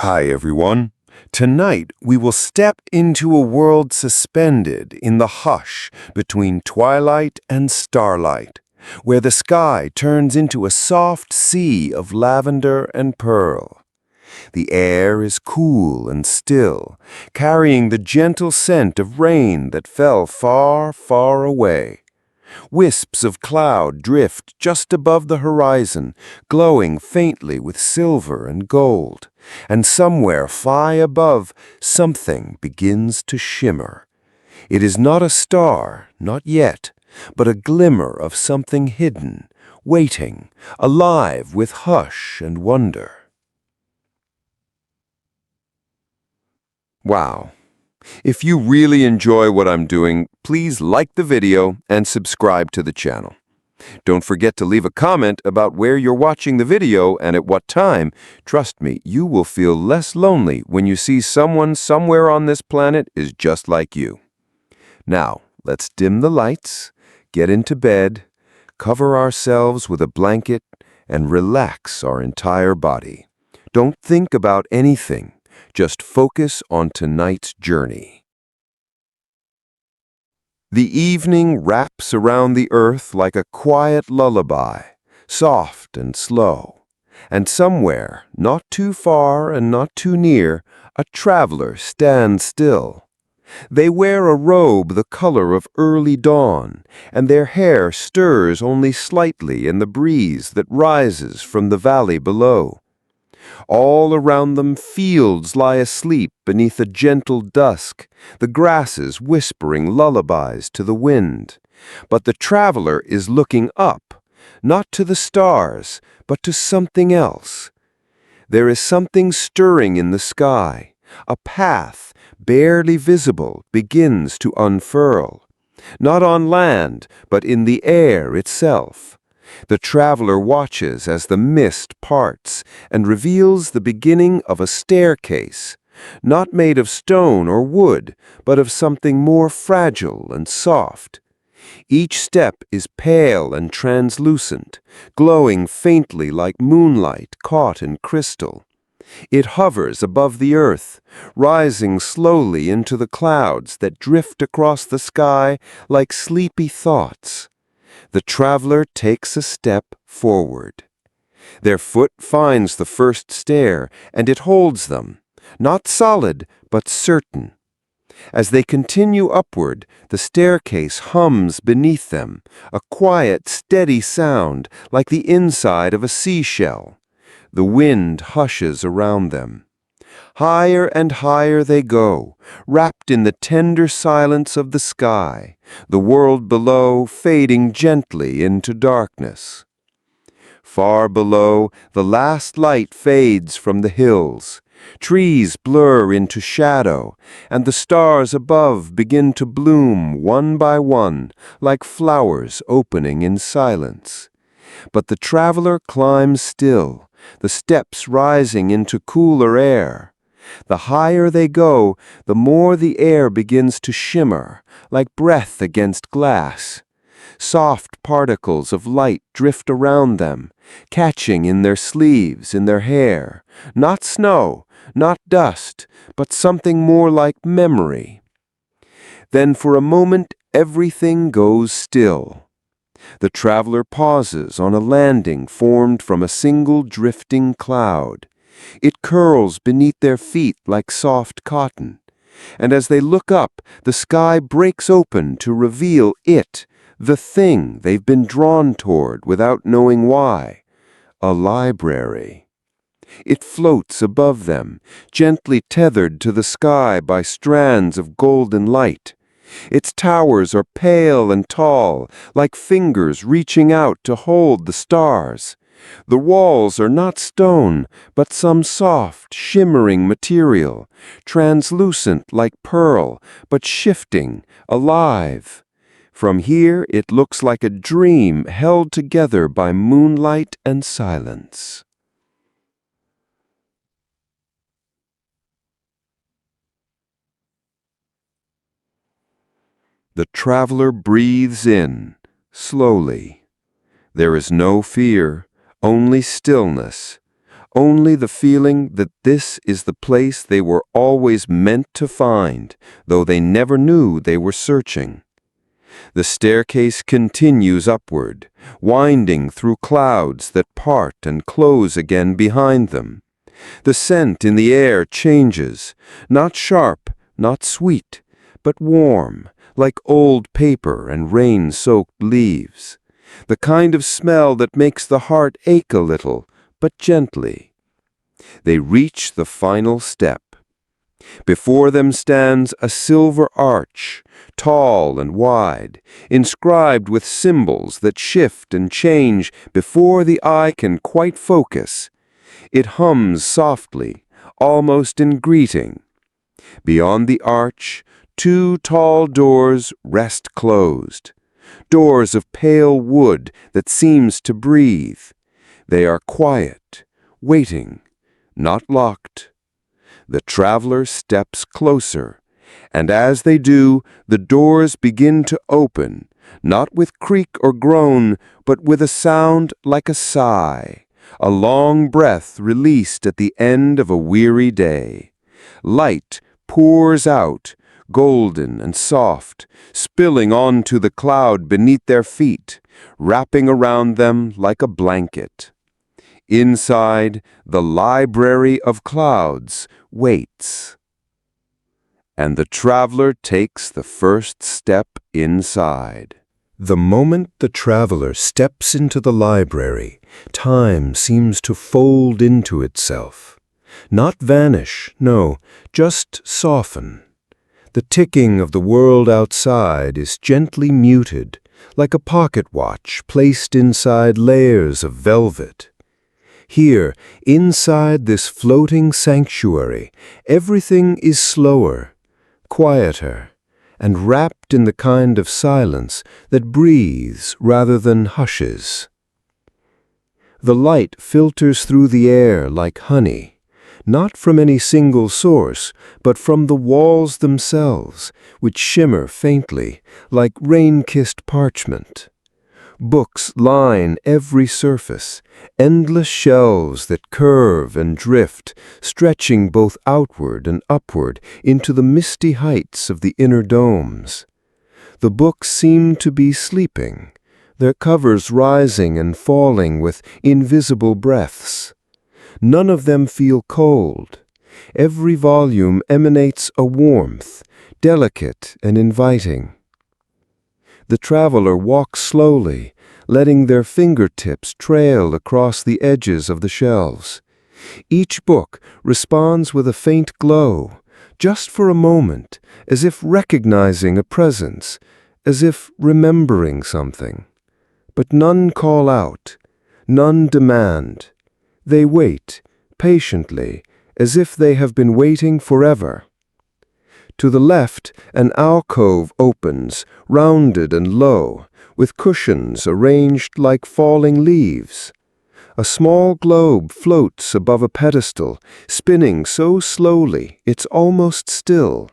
Hi, everyone. Tonight, we will step into a world suspended in the hush between twilight and starlight, where the sky turns into a soft sea of lavender and pearl. The air is cool and still, carrying the gentle scent of rain that fell far, far away. Wisps of cloud drift just above the horizon, glowing faintly with silver and gold, and somewhere far above, something begins to shimmer. It is not a star, not yet, but a glimmer of something hidden, waiting, alive with hush and wonder. Wow. If you really enjoy what I'm doing, please like the video and subscribe to the channel. Don't forget to leave a comment about where you're watching the video and at what time. Trust me, you will feel less lonely when you see someone somewhere on this planet is just like you. Now, let's dim the lights, get into bed, cover ourselves with a blanket, and relax our entire body. Don't think about anything. Just focus on tonight's journey. The evening wraps around the earth like a quiet lullaby, soft and slow. And somewhere, not too far and not too near, a traveler stands still. They wear a robe the color of early dawn, and their hair stirs only slightly in the breeze that rises from the valley below. All around them fields lie asleep beneath a gentle dusk, the grasses whispering lullabies to the wind. But the traveler is looking up, not to the stars, but to something else. There is something stirring in the sky. A path, barely visible, begins to unfurl. Not on land, but in the air itself. The traveler watches as the mist parts and reveals the beginning of a staircase, not made of stone or wood, but of something more fragile and soft. Each step is pale and translucent, glowing faintly like moonlight caught in crystal. It hovers above the earth, rising slowly into the clouds that drift across the sky like sleepy thoughts. The traveler takes a step forward. Their foot finds the first stair, and it holds them, not solid, but certain. As they continue upward, the staircase hums beneath them, a quiet, steady sound like the inside of a seashell. The wind hushes around them. Higher and higher they go, wrapped in the tender silence of the sky, the world below fading gently into darkness. Far below, the last light fades from the hills. Trees blur into shadow, and the stars above begin to bloom one by one, like flowers opening in silence. But the traveler climbs still, the steps rising into cooler air. The higher they go, the more the air begins to shimmer, like breath against glass. Soft particles of light drift around them, catching in their sleeves, in their hair. Not snow, not dust, but something more like memory. Then for a moment everything goes still. The traveler pauses on a landing formed from a single drifting cloud. It curls beneath their feet like soft cotton, and as they look up, the sky breaks open to reveal it, the thing they've been drawn toward without knowing why, a library. It floats above them, gently tethered to the sky by strands of golden light. Its towers are pale and tall, like fingers reaching out to hold the stars. The walls are not stone, but some soft, shimmering material, translucent like pearl, but shifting, alive. From here it looks like a dream held together by moonlight and silence. The traveler breathes in, slowly. There is no fear, only stillness, only the feeling that this is the place they were always meant to find, though they never knew they were searching. The staircase continues upward, winding through clouds that part and close again behind them. The scent in the air changes, not sharp, not sweet, but warm, like old paper and rain-soaked leaves. The kind of smell that makes the heart ache a little, but gently. They reach the final step. Before them stands a silver arch, tall and wide, inscribed with symbols that shift and change before the eye can quite focus. It hums softly, almost in greeting. Beyond the arch, two tall doors rest closed. Doors of pale wood that seems to breathe. They are quiet, waiting, not locked. The traveler steps closer, and as they do, the doors begin to open, not with creak or groan, but with a sound like a sigh, a long breath released at the end of a weary day. Light pours out, golden and soft, spilling onto the cloud beneath their feet, wrapping around them like a blanket. Inside, the library of clouds waits. And the traveler takes the first step inside. The moment the traveler steps into the library, time seems to fold into itself. Not vanish, no, just soften. The ticking of the world outside is gently muted, like a pocket watch placed inside layers of velvet. Here, inside this floating sanctuary, everything is slower, quieter, and wrapped in the kind of silence that breathes rather than hushes. The light filters through the air like honey, not from any single source, but from the walls themselves, which shimmer faintly, like rain-kissed parchment. Books line every surface, endless shelves that curve and drift, stretching both outward and upward into the misty heights of the inner domes. The books seem to be sleeping, their covers rising and falling with invisible breaths. None of them feel cold. Every volume emanates a warmth, delicate and inviting. The traveler walks slowly, letting their fingertips trail across the edges of the shelves. Each book responds with a faint glow, just for a moment, as if recognizing a presence, as if remembering something. But none call out, none demand. They wait, patiently, as if they have been waiting forever. To the left, an alcove opens, rounded and low, with cushions arranged like falling leaves. A small globe floats above a pedestal, spinning so slowly it's almost still.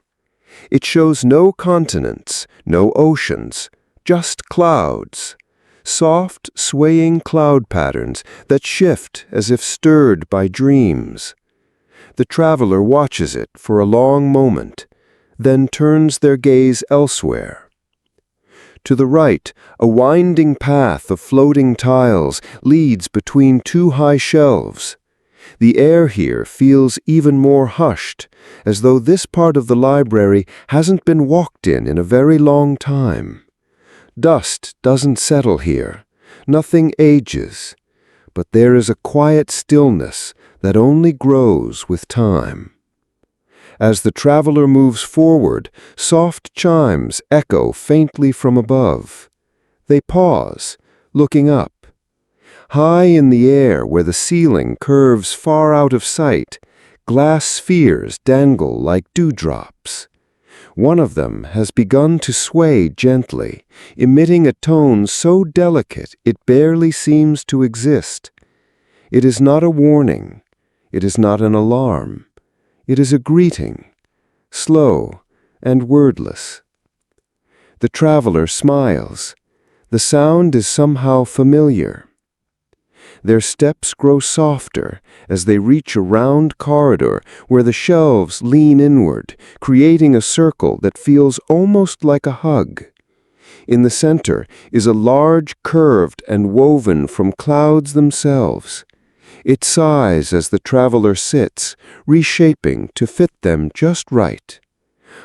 It shows no continents, no oceans, just clouds. Soft, swaying cloud patterns that shift as if stirred by dreams. The traveler watches it for a long moment, then turns their gaze elsewhere. To the right, a winding path of floating tiles leads between two high shelves. The air here feels even more hushed, as though this part of the library hasn't been walked in a very long time. Dust doesn't settle here, nothing ages, but there is a quiet stillness that only grows with time. As the traveler moves forward, soft chimes echo faintly from above. They pause, looking up. High in the air where the ceiling curves far out of sight, glass spheres dangle like dewdrops. One of them has begun to sway gently, emitting a tone so delicate it barely seems to exist. It is not a warning. It is not an alarm. It is a greeting, slow and wordless. The traveler smiles. The sound is somehow familiar. Their steps grow softer as they reach a round corridor where the shelves lean inward, creating a circle that feels almost like a hug. In the center is a large curved and woven from clouds themselves. It sighs as the traveler sits, reshaping to fit them just right.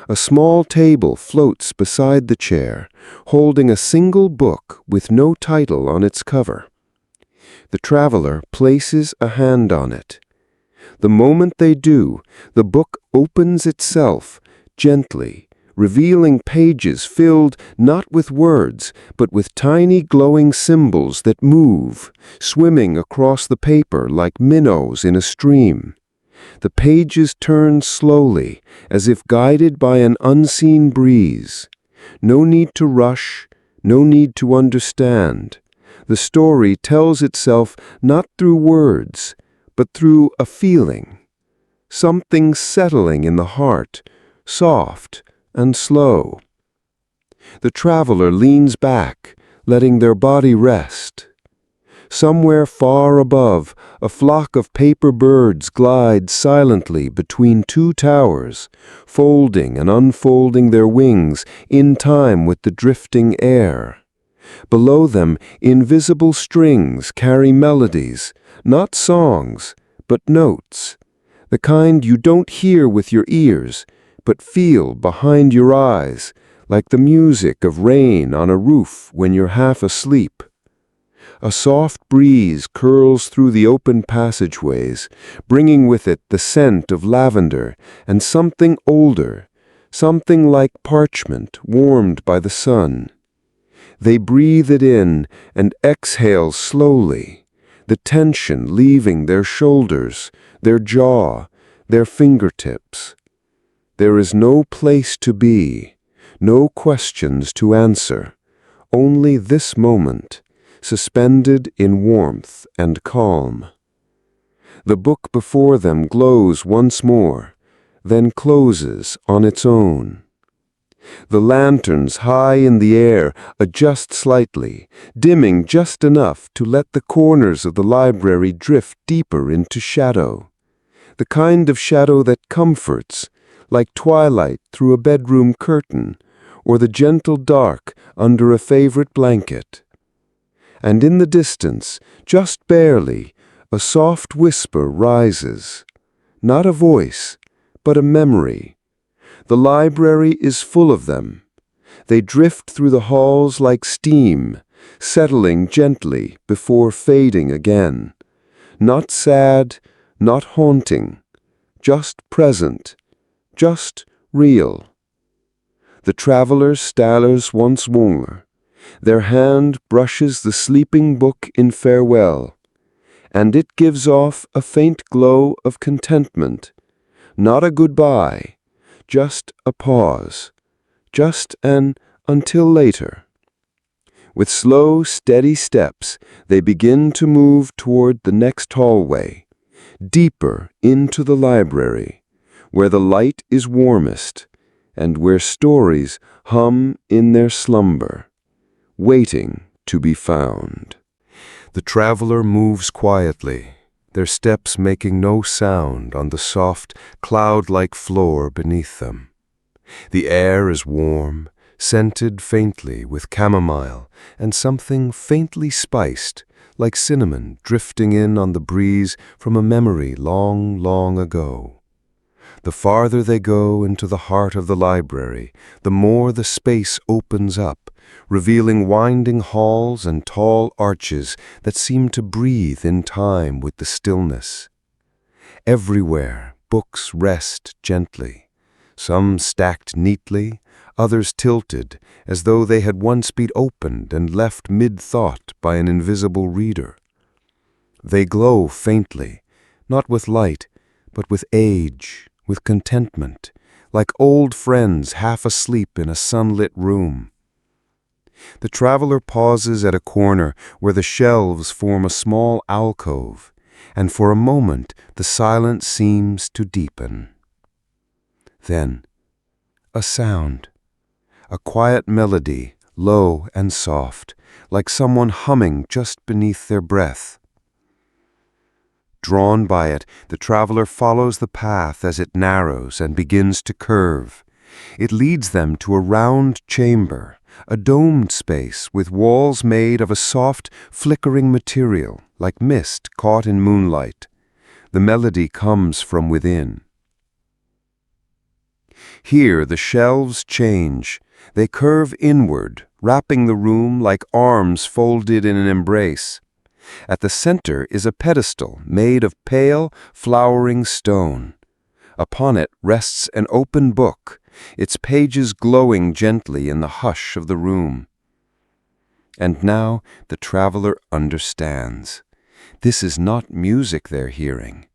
A small table floats beside the chair, holding a single book with no title on its cover. The traveler places a hand on it. The moment they do, the book opens itself, gently, revealing pages filled not with words, but with tiny glowing symbols that move, swimming across the paper like minnows in a stream. The pages turn slowly, as if guided by an unseen breeze. No need to rush, no need to understand. The story tells itself not through words, but through a feeling. Something settling in the heart, soft and slow. The traveler leans back, letting their body rest. Somewhere far above, a flock of paper birds glides silently between two towers, folding and unfolding their wings in time with the drifting air. Below them, invisible strings carry melodies, not songs, but notes, the kind you don't hear with your ears, but feel behind your eyes, like the music of rain on a roof when you're half asleep. A soft breeze curls through the open passageways, bringing with it the scent of lavender and something older, something like parchment warmed by the sun. They breathe it in and exhale slowly, the tension leaving their shoulders, their jaw, their fingertips. There is no place to be, no questions to answer, only this moment, suspended in warmth and calm. The book before them glows once more, then closes on its own. The lanterns high in the air adjust slightly, dimming just enough to let the corners of the library drift deeper into shadow. The kind of shadow that comforts, like twilight through a bedroom curtain, or the gentle dark under a favorite blanket. And in the distance, just barely, a soft whisper rises. Not a voice, but a memory. The library is full of them. They drift through the halls like steam, settling gently before fading again. Not sad, not haunting, just present, just real. The traveler stares once more. Their hand brushes the sleeping book in farewell, and it gives off a faint glow of contentment. Not a goodbye, just a pause, just an until later. With slow, steady steps, they begin to move toward the next hallway, deeper into the library, where the light is warmest, and where stories hum in their slumber, waiting to be found. The traveler moves quietly, their steps making no sound on the soft, cloud-like floor beneath them. The air is warm, scented faintly with chamomile and something faintly spiced, like cinnamon drifting in on the breeze from a memory long, long ago. The farther they go into the heart of the library, the more the space opens up, revealing winding halls and tall arches that seem to breathe in time with the stillness. Everywhere, books rest gently, some stacked neatly, others tilted, as though they had once been opened and left mid-thought by an invisible reader. They glow faintly, not with light, but with age, with contentment, like old friends half asleep in a sunlit room. The traveler pauses at a corner where the shelves form a small alcove, and for a moment the silence seems to deepen. Then, a sound, a quiet melody, low and soft, like someone humming just beneath their breath. Drawn by it, the traveler follows the path as it narrows and begins to curve. It leads them to a round chamber, a domed space with walls made of a soft, flickering material, like mist caught in moonlight. The melody comes from within. Here the shelves change. They curve inward, wrapping the room like arms folded in an embrace. At the center is a pedestal made of pale, flowering stone. Upon it rests an open book, its pages glowing gently in the hush of the room. And now the traveler understands. This is not music they're hearing.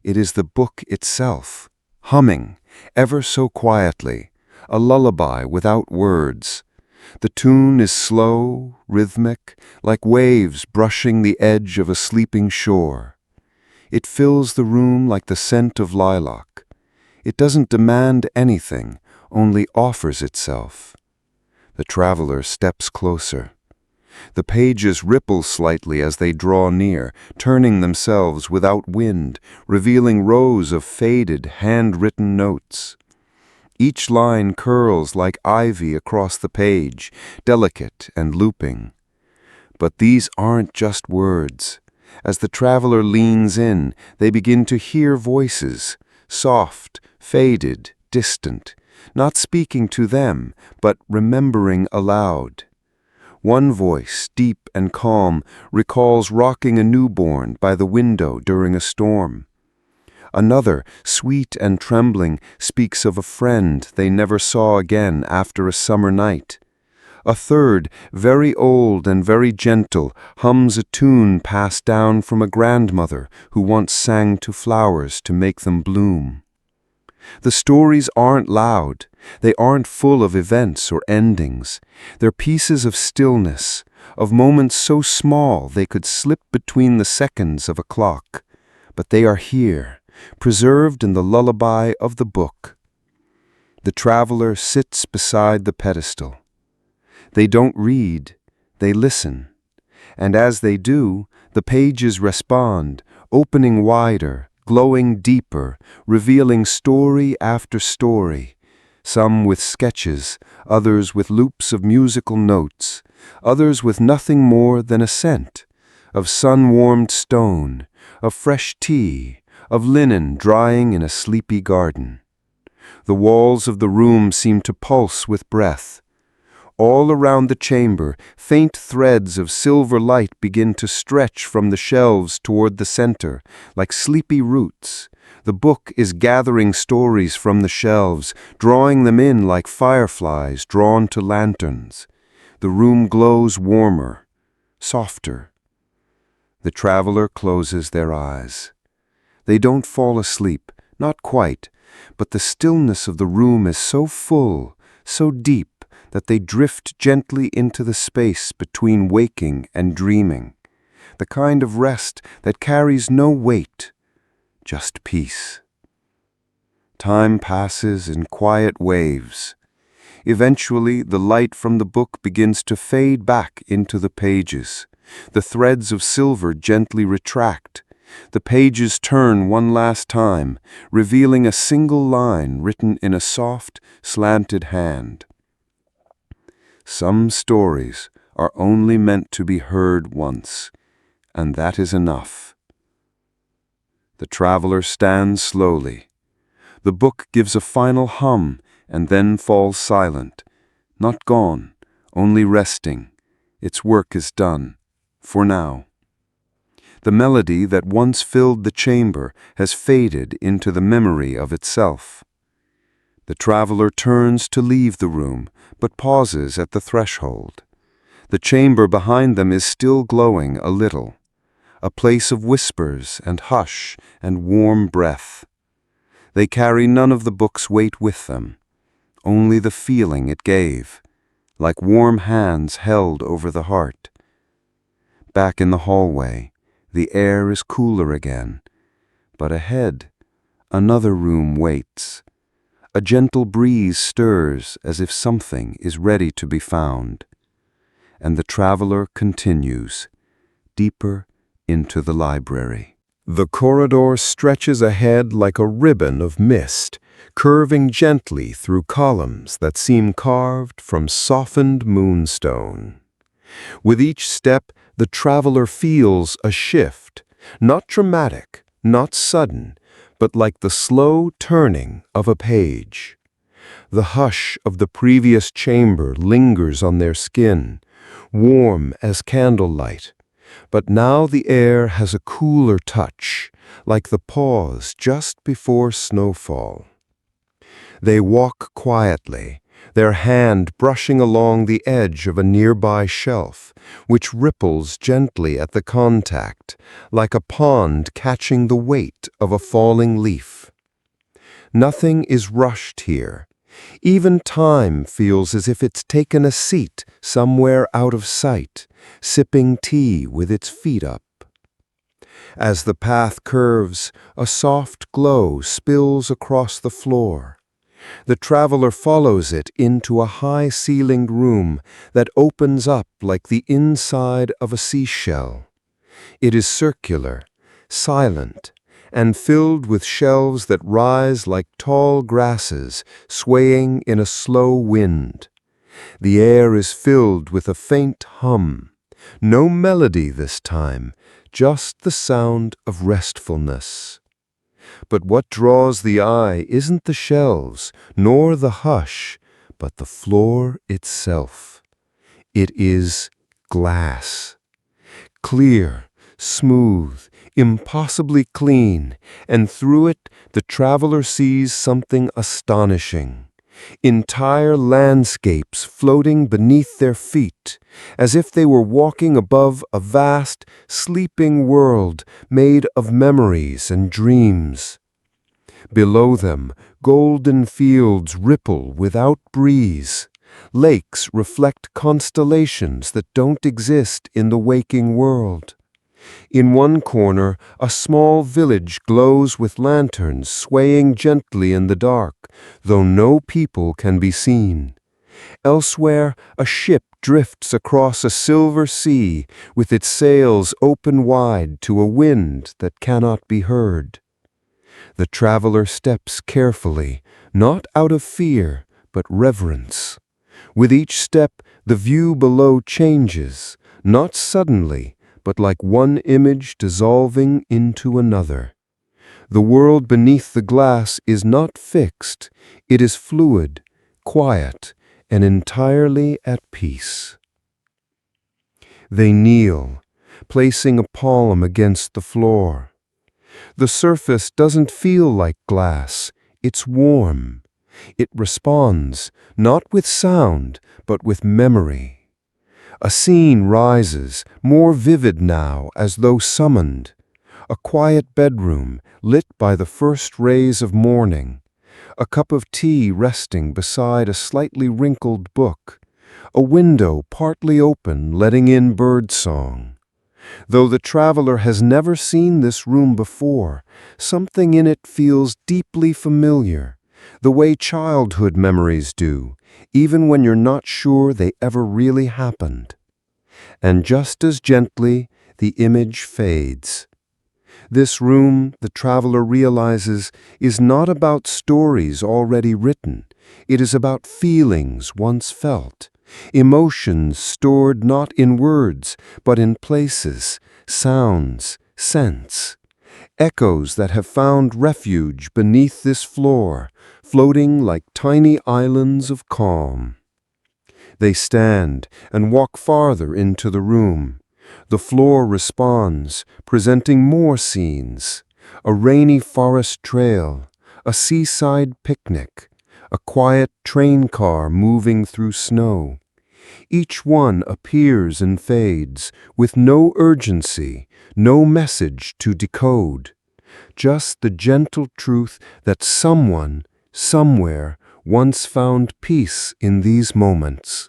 It is the book itself, humming, ever so quietly, a lullaby without words. The tune is slow, rhythmic, like waves brushing the edge of a sleeping shore. It fills the room like the scent of lilac. It doesn't demand anything, only offers itself. The traveler steps closer. The pages ripple slightly as they draw near, turning themselves without wind, revealing rows of faded, handwritten notes. Each line curls like ivy across the page, delicate and looping. But these aren't just words. As the traveler leans in, they begin to hear voices, soft, faded, distant, not speaking to them, but remembering aloud. One voice, deep and calm, recalls rocking a newborn by the window during a storm. Another, sweet and trembling, speaks of a friend they never saw again after a summer night. A third, very old and very gentle, hums a tune passed down from a grandmother who once sang to flowers to make them bloom. The stories aren't loud. They aren't full of events or endings. They're pieces of stillness, of moments so small they could slip between the seconds of a clock. But they are here, preserved in the lullaby of the book. The traveler sits beside the pedestal. They don't read, they listen. And as they do, the pages respond, opening wider, glowing deeper, revealing story after story, some with sketches, others with loops of musical notes, others with nothing more than a scent, of sun-warmed stone, of fresh tea, of linen drying in a sleepy garden. The walls of the room seem to pulse with breath. All around the chamber, faint threads of silver light begin to stretch from the shelves toward the center, like sleepy roots. The book is gathering stories from the shelves, drawing them in like fireflies drawn to lanterns. The room glows warmer, softer. The traveler closes their eyes. They don't fall asleep, not quite, but the stillness of the room is so full, so deep, that they drift gently into the space between waking and dreaming, the kind of rest that carries no weight, just peace. Time passes in quiet waves. Eventually, the light from the book begins to fade back into the pages. The threads of silver gently retract. The pages turn one last time, revealing a single line written in a soft, slanted hand. Some stories are only meant to be heard once, and that is enough. The traveler stands slowly. The book gives a final hum and then falls silent, not gone, only resting. Its work is done, for now. The melody that once filled the chamber has faded into the memory of itself. The traveler turns to leave the room, but pauses at the threshold. The chamber behind them is still glowing a little, a place of whispers and hush and warm breath. They carry none of the book's weight with them, only the feeling it gave, like warm hands held over the heart. Back in the hallway, the air is cooler again, but ahead, another room waits. A gentle breeze stirs as if something is ready to be found. And the traveler continues, deeper into the library. The corridor stretches ahead like a ribbon of mist, curving gently through columns that seem carved from softened moonstone. With each step, the traveler feels a shift, not dramatic, not sudden, but like the slow turning of a page. The hush of the previous chamber lingers on their skin, warm as candlelight, but now the air has a cooler touch, like the pause just before snowfall. They walk quietly, their hand brushing along the edge of a nearby shelf, which ripples gently at the contact, like a pond catching the weight of a falling leaf. Nothing is rushed here. Even time feels as if it's taken a seat somewhere out of sight, sipping tea with its feet up. As the path curves, a soft glow spills across the floor. The traveler follows it into a high-ceilinged room that opens up like the inside of a seashell. It is circular, silent, and filled with shelves that rise like tall grasses swaying in a slow wind. The air is filled with a faint hum. No melody this time, just the sound of restfulness. But what draws the eye isn't the shelves, nor the hush, but the floor itself. It is glass. Clear, smooth, impossibly clean, and through it the traveler sees something astonishing. Entire landscapes floating beneath their feet, as if they were walking above a vast, sleeping world made of memories and dreams. Below them, golden fields ripple without breeze. Lakes reflect constellations that don't exist in the waking world. In one corner, a small village glows with lanterns swaying gently in the dark, though no people can be seen. Elsewhere, a ship drifts across a silver sea, with its sails open wide to a wind that cannot be heard. The traveler steps carefully, not out of fear, but reverence. With each step, the view below changes, not suddenly, but like one image dissolving into another. The world beneath the glass is not fixed, it is fluid, quiet, and entirely at peace. They kneel, placing a palm against the floor. The surface doesn't feel like glass, it's warm. It responds, not with sound, but with memory. A scene rises, more vivid now as though summoned. A quiet bedroom, lit by the first rays of morning. A cup of tea resting beside a slightly wrinkled book. A window partly open, letting in birdsong. Though the traveler has never seen this room before, something in it feels deeply familiar, the way childhood memories do, even when you're not sure they ever really happened. And just as gently, the image fades. This room, the traveler realizes, is not about stories already written. It is about feelings once felt, emotions stored not in words, but in places, sounds, scents. Echoes that have found refuge beneath this floor, floating like tiny islands of calm. They stand and walk farther into the room. The floor responds, presenting more scenes. A rainy forest trail, a seaside picnic, a quiet train car moving through snow. Each one appears and fades, with no urgency, no message to decode. Just the gentle truth that someone, somewhere, once found peace in these moments.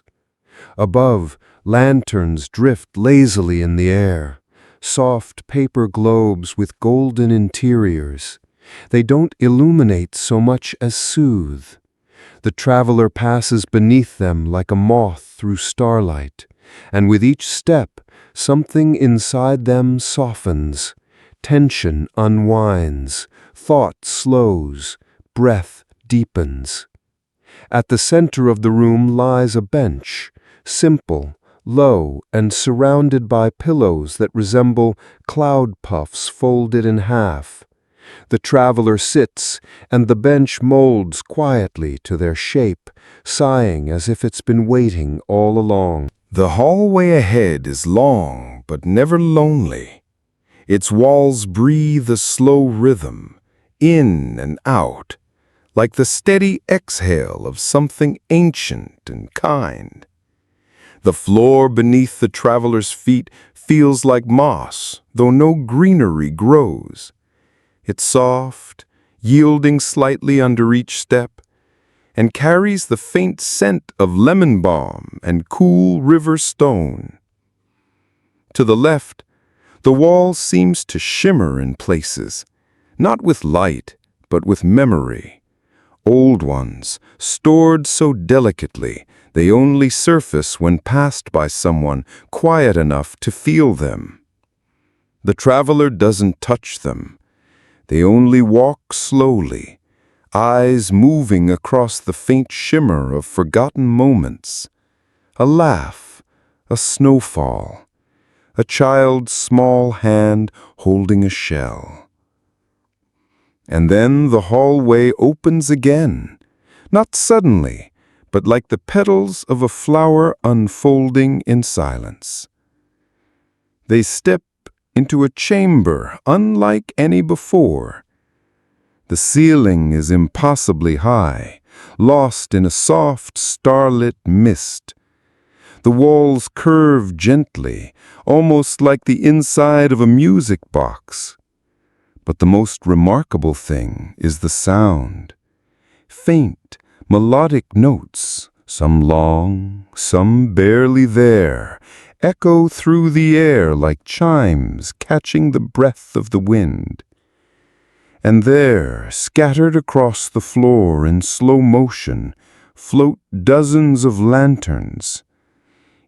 Above, lanterns drift lazily in the air, soft paper globes with golden interiors. They don't illuminate so much as soothe. The traveler passes beneath them like a moth through starlight, and with each step, something inside them softens, tension unwinds, thought slows, breath deepens. At the center of the room lies a bench, simple, low, and surrounded by pillows that resemble cloud puffs folded in half. The traveler sits, and the bench molds quietly to their shape, sighing as if it's been waiting all along. The hallway ahead is long but never lonely. Its walls breathe a slow rhythm, in and out, like the steady exhale of something ancient and kind. The floor beneath the traveler's feet feels like moss, though no greenery grows. It's soft, yielding slightly under each step, and carries the faint scent of lemon balm and cool river stone. To the left, the wall seems to shimmer in places, not with light, but with memory. Old ones, stored so delicately, they only surface when passed by someone quiet enough to feel them. The traveler doesn't touch them. They only walk slowly, eyes moving across the faint shimmer of forgotten moments. A laugh, a snowfall, a child's small hand holding a shell. And then the hallway opens again, not suddenly, but like the petals of a flower unfolding in silence. They step into a chamber unlike any before. The ceiling is impossibly high, lost in a soft, starlit mist. The walls curve gently, almost like the inside of a music box. But the most remarkable thing is the sound. Faint, melodic notes, some long, some barely there, echo through the air like chimes catching the breath of the wind. And there, scattered across the floor in slow motion, float dozens of lanterns,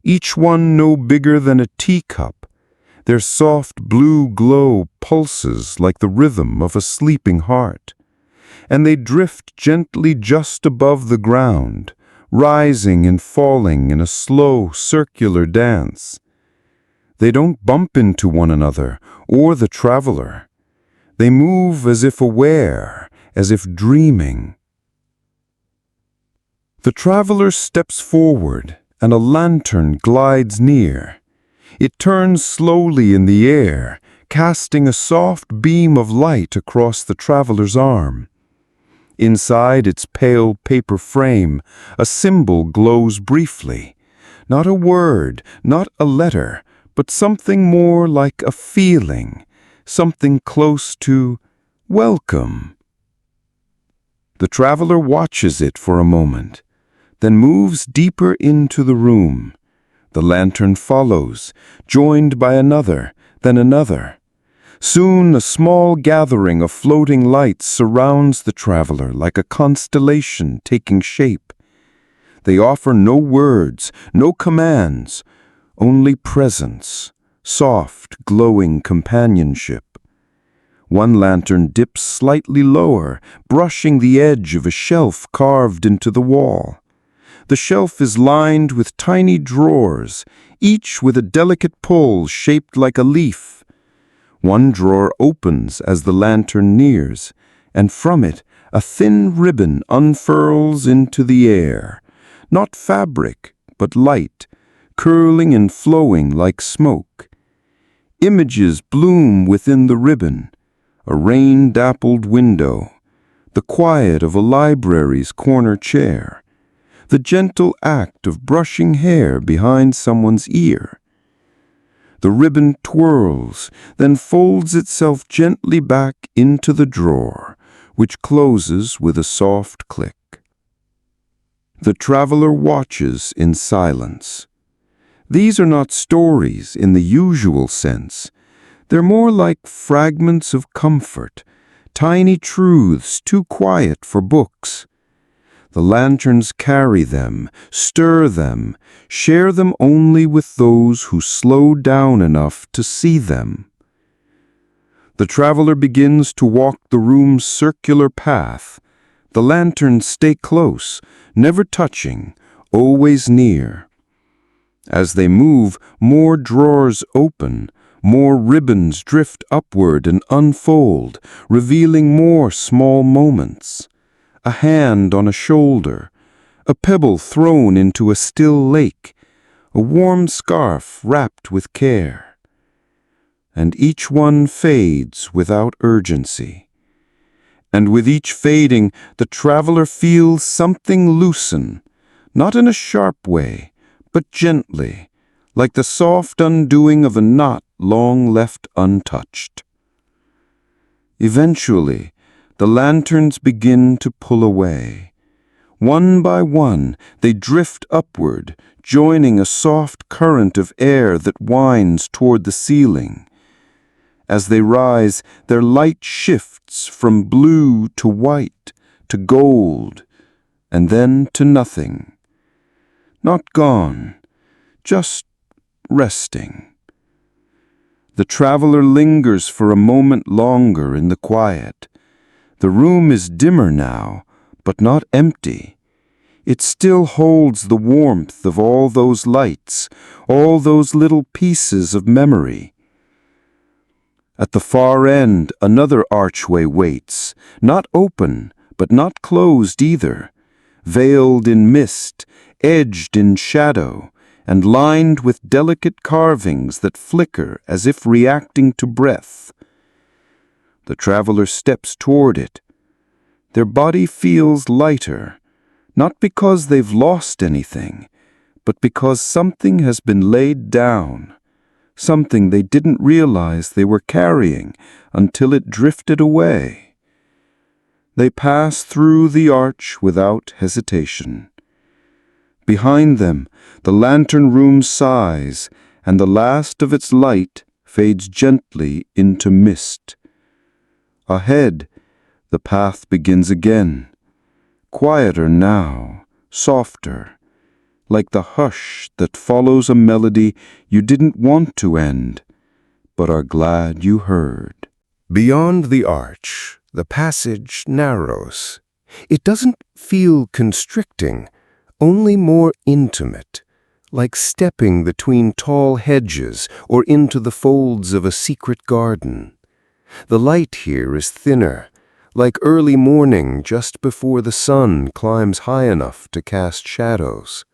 each one no bigger than a teacup. Their soft blue glow pulses like the rhythm of a sleeping heart, and they drift gently just above the ground, rising and falling in a slow, circular dance. They don't bump into one another or the traveler. They move as if aware, as if dreaming. The traveler steps forward, and a lantern glides near. It turns slowly in the air, casting a soft beam of light across the traveler's arm. Inside its pale paper frame, a symbol glows briefly. Not a word, not a letter, but something more like a feeling, something close to welcome. The traveler watches it for a moment, then moves deeper into the room. The lantern follows, joined by another, then another. Soon a small gathering of floating lights surrounds the traveler like a constellation taking shape. They offer no words, no commands, only presence, soft, glowing companionship. One lantern dips slightly lower, brushing the edge of a shelf carved into the wall. The shelf is lined with tiny drawers, each with a delicate pull shaped like a leaf. One drawer opens as the lantern nears, and from it a thin ribbon unfurls into the air, not fabric, but light, curling and flowing like smoke. Images bloom within the ribbon, a rain-dappled window, the quiet of a library's corner chair, the gentle act of brushing hair behind someone's ear. The ribbon twirls, then folds itself gently back into the drawer, which closes with a soft click. The traveler watches in silence. These are not stories in the usual sense. They're more like fragments of comfort, tiny truths too quiet for books. The lanterns carry them, stir them, share them only with those who slow down enough to see them. The traveler begins to walk the room's circular path. The lanterns stay close, never touching, always near. As they move, more drawers open, more ribbons drift upward and unfold, revealing more small moments. A hand on a shoulder, a pebble thrown into a still lake, a warm scarf wrapped with care. And each one fades without urgency. And with each fading, the traveler feels something loosen, not in a sharp way, but gently, like the soft undoing of a knot long left untouched. Eventually, the lanterns begin to pull away. One by one, they drift upward, joining a soft current of air that winds toward the ceiling. As they rise, their light shifts from blue to white, to gold, and then to nothing. Not gone, just resting. The traveler lingers for a moment longer in the quiet. The room is dimmer now, but not empty. It still holds the warmth of all those lights, all those little pieces of memory. At the far end, another archway waits, not open, but not closed either, veiled in mist, edged in shadow, and lined with delicate carvings that flicker as if reacting to breath. The traveler steps toward it. Their body feels lighter, not because they've lost anything, but because something has been laid down, something they didn't realize they were carrying until it drifted away. They pass through the arch without hesitation. Behind them, the lantern room sighs, and the last of its light fades gently into mist. Ahead, the path begins again, quieter now, softer, like the hush that follows a melody you didn't want to end, but are glad you heard. Beyond the arch, the passage narrows. It doesn't feel constricting, only more intimate, like stepping between tall hedges or into the folds of a secret garden. The light here is thinner, like early morning just before the sun climbs high enough to cast shadows.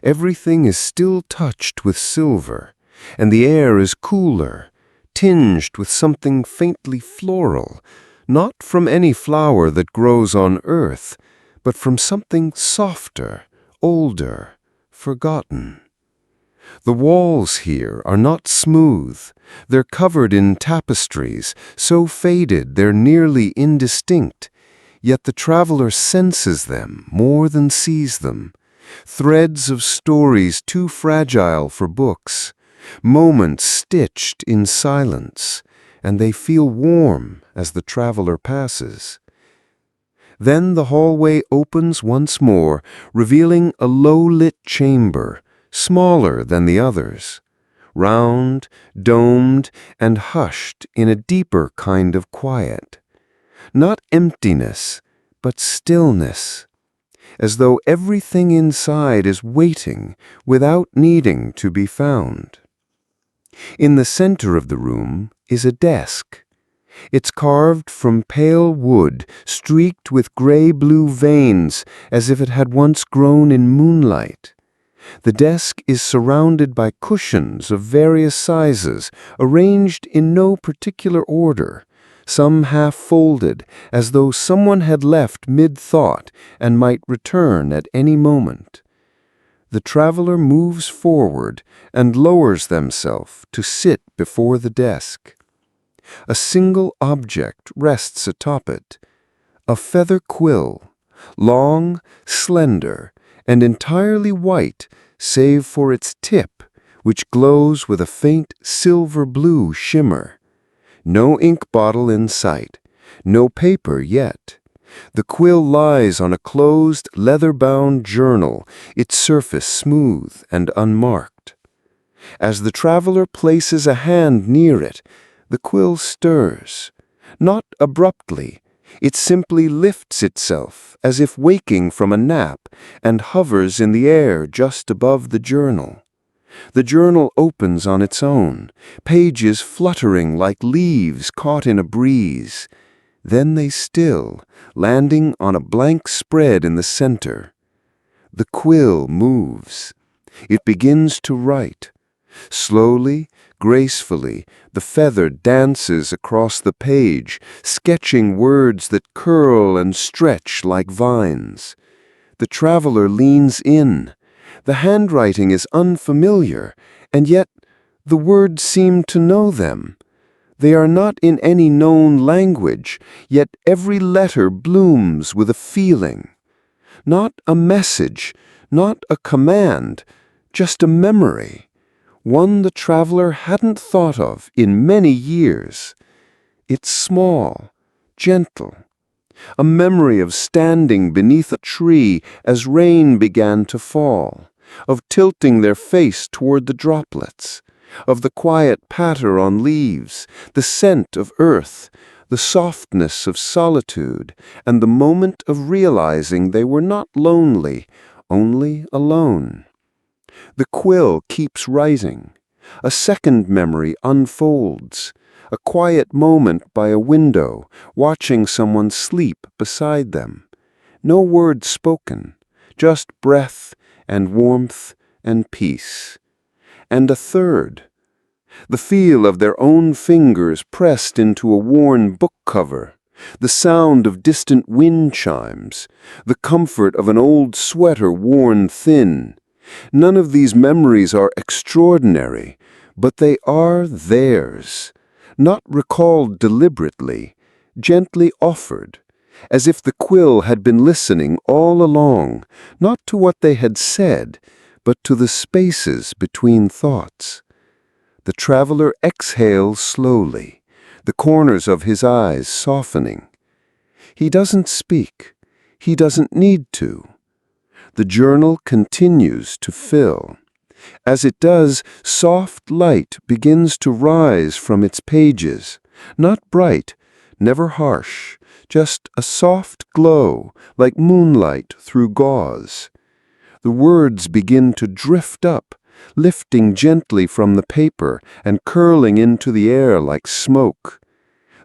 Everything is still touched with silver, and the air is cooler, tinged with something faintly floral, not from any flower that grows on earth, but from something softer, older, forgotten. The walls here are not smooth. They're covered in tapestries, so faded they're nearly indistinct, yet the traveler senses them more than sees them. Threads of stories too fragile for books, moments stitched in silence, and they feel warm as the traveler passes. Then the hallway opens once more, revealing a low-lit chamber, smaller than the others, round, domed, and hushed in a deeper kind of quiet. Not emptiness, but stillness, as though everything inside is waiting without needing to be found. In the center of the room is a desk. It's carved from pale wood, streaked with gray-blue veins, as if it had once grown in moonlight. The desk is surrounded by cushions of various sizes, arranged in no particular order, some half-folded, as though someone had left mid-thought and might return at any moment. The traveler moves forward and lowers themselves to sit before the desk. A single object rests atop it, a feather quill, long, slender, and entirely white, save for its tip, which glows with a faint silver-blue shimmer. No ink bottle in sight, no paper yet. The quill lies on a closed, leather-bound journal, its surface smooth and unmarked. As the traveler places a hand near it, The quill stirs, not abruptly. It simply lifts itself as if waking from a nap and hovers in the air just above the journal. The journal opens on its own, pages fluttering like leaves caught in a breeze. Then they still, landing on a blank spread in the center. The quill moves. It begins to write. Slowly, gracefully, the feather dances across the page, sketching words that curl and stretch like vines. The traveler leans in. The handwriting is unfamiliar, and yet the words seem to know them. They are not in any known language, yet every letter blooms with a feeling. Not a message, not a command, just a memory. One the traveler hadn't thought of in many years. It's small, gentle. A memory of standing beneath a tree as rain began to fall, of tilting their face toward the droplets, of the quiet patter on leaves, the scent of earth, the softness of solitude, and the moment of realizing they were not lonely, only alone. The quill keeps writing. A second memory unfolds. A quiet moment by a window, watching someone sleep beside them. No word spoken, just breath and warmth and peace. And a third. The feel of their own fingers pressed into a worn book cover. The sound of distant wind chimes. The comfort of an old sweater worn thin. None of these memories are extraordinary, but they are theirs, not recalled deliberately, gently offered, as if the quill had been listening all along, not to what they had said, but to the spaces between thoughts. The traveler exhales slowly, the corners of his eyes softening. He doesn't speak. He doesn't need to. The journal continues to fill. As it does, soft light begins to rise from its pages, not bright, never harsh, just a soft glow like moonlight through gauze. The words begin to drift up, lifting gently from the paper and curling into the air like smoke.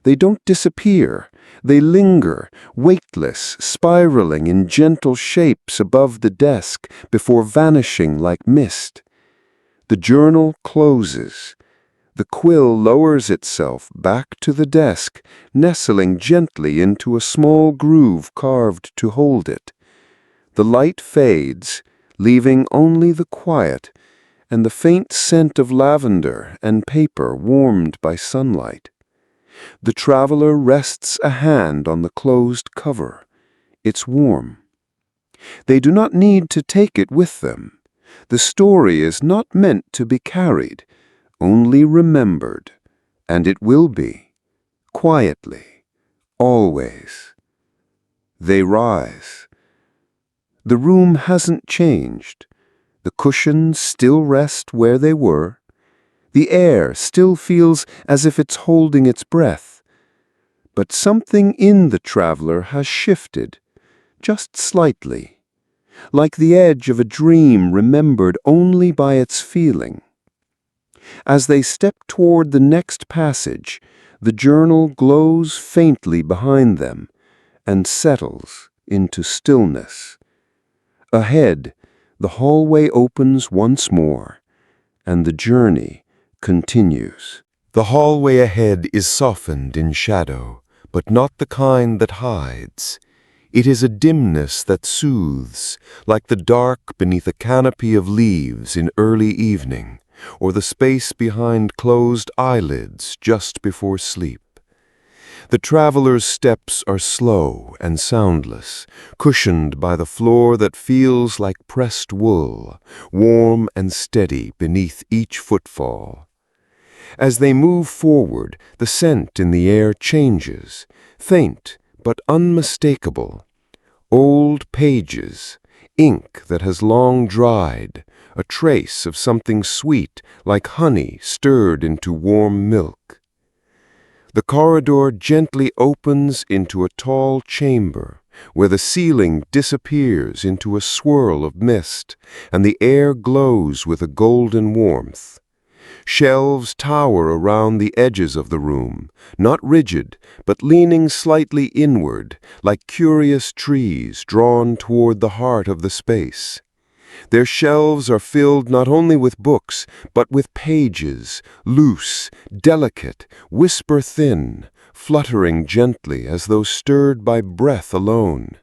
They don't disappear. They linger, weightless, spiraling in gentle shapes above the desk before vanishing like mist. The journal closes. The quill lowers itself back to the desk, nestling gently into a small groove carved to hold it. The light fades, leaving only the quiet and the faint scent of lavender and paper warmed by sunlight. The traveler rests a hand on the closed cover. It's warm. They do not need to take it with them. The story is not meant to be carried, only remembered, and it will be, quietly, always. They rise. The room hasn't changed. The cushions still rest where they were. The air still feels as if it's holding its breath. But something in the traveler has shifted, just slightly, like the edge of a dream remembered only by its feeling. As they step toward the next passage, the journal glows faintly behind them and settles into stillness. Ahead, the hallway opens once more, and the journey continues. The hallway ahead is softened in shadow, but not the kind that hides. It is a dimness that soothes, like the dark beneath a canopy of leaves in early evening, or the space behind closed eyelids just before sleep. The traveler's steps are slow and soundless, cushioned by the floor that feels like pressed wool, warm and steady beneath each footfall. As they move forward, the scent in the air changes, faint but unmistakable. Old pages, ink that has long dried, a trace of something sweet like honey stirred into warm milk. The corridor gently opens into a tall chamber, where the ceiling disappears into a swirl of mist, and the air glows with a golden warmth. Shelves tower around the edges of the room, not rigid, but leaning slightly inward, like curious trees drawn toward the heart of the space. Their shelves are filled not only with books, but with pages, loose, delicate, whisper-thin, fluttering gently as though stirred by breath alone.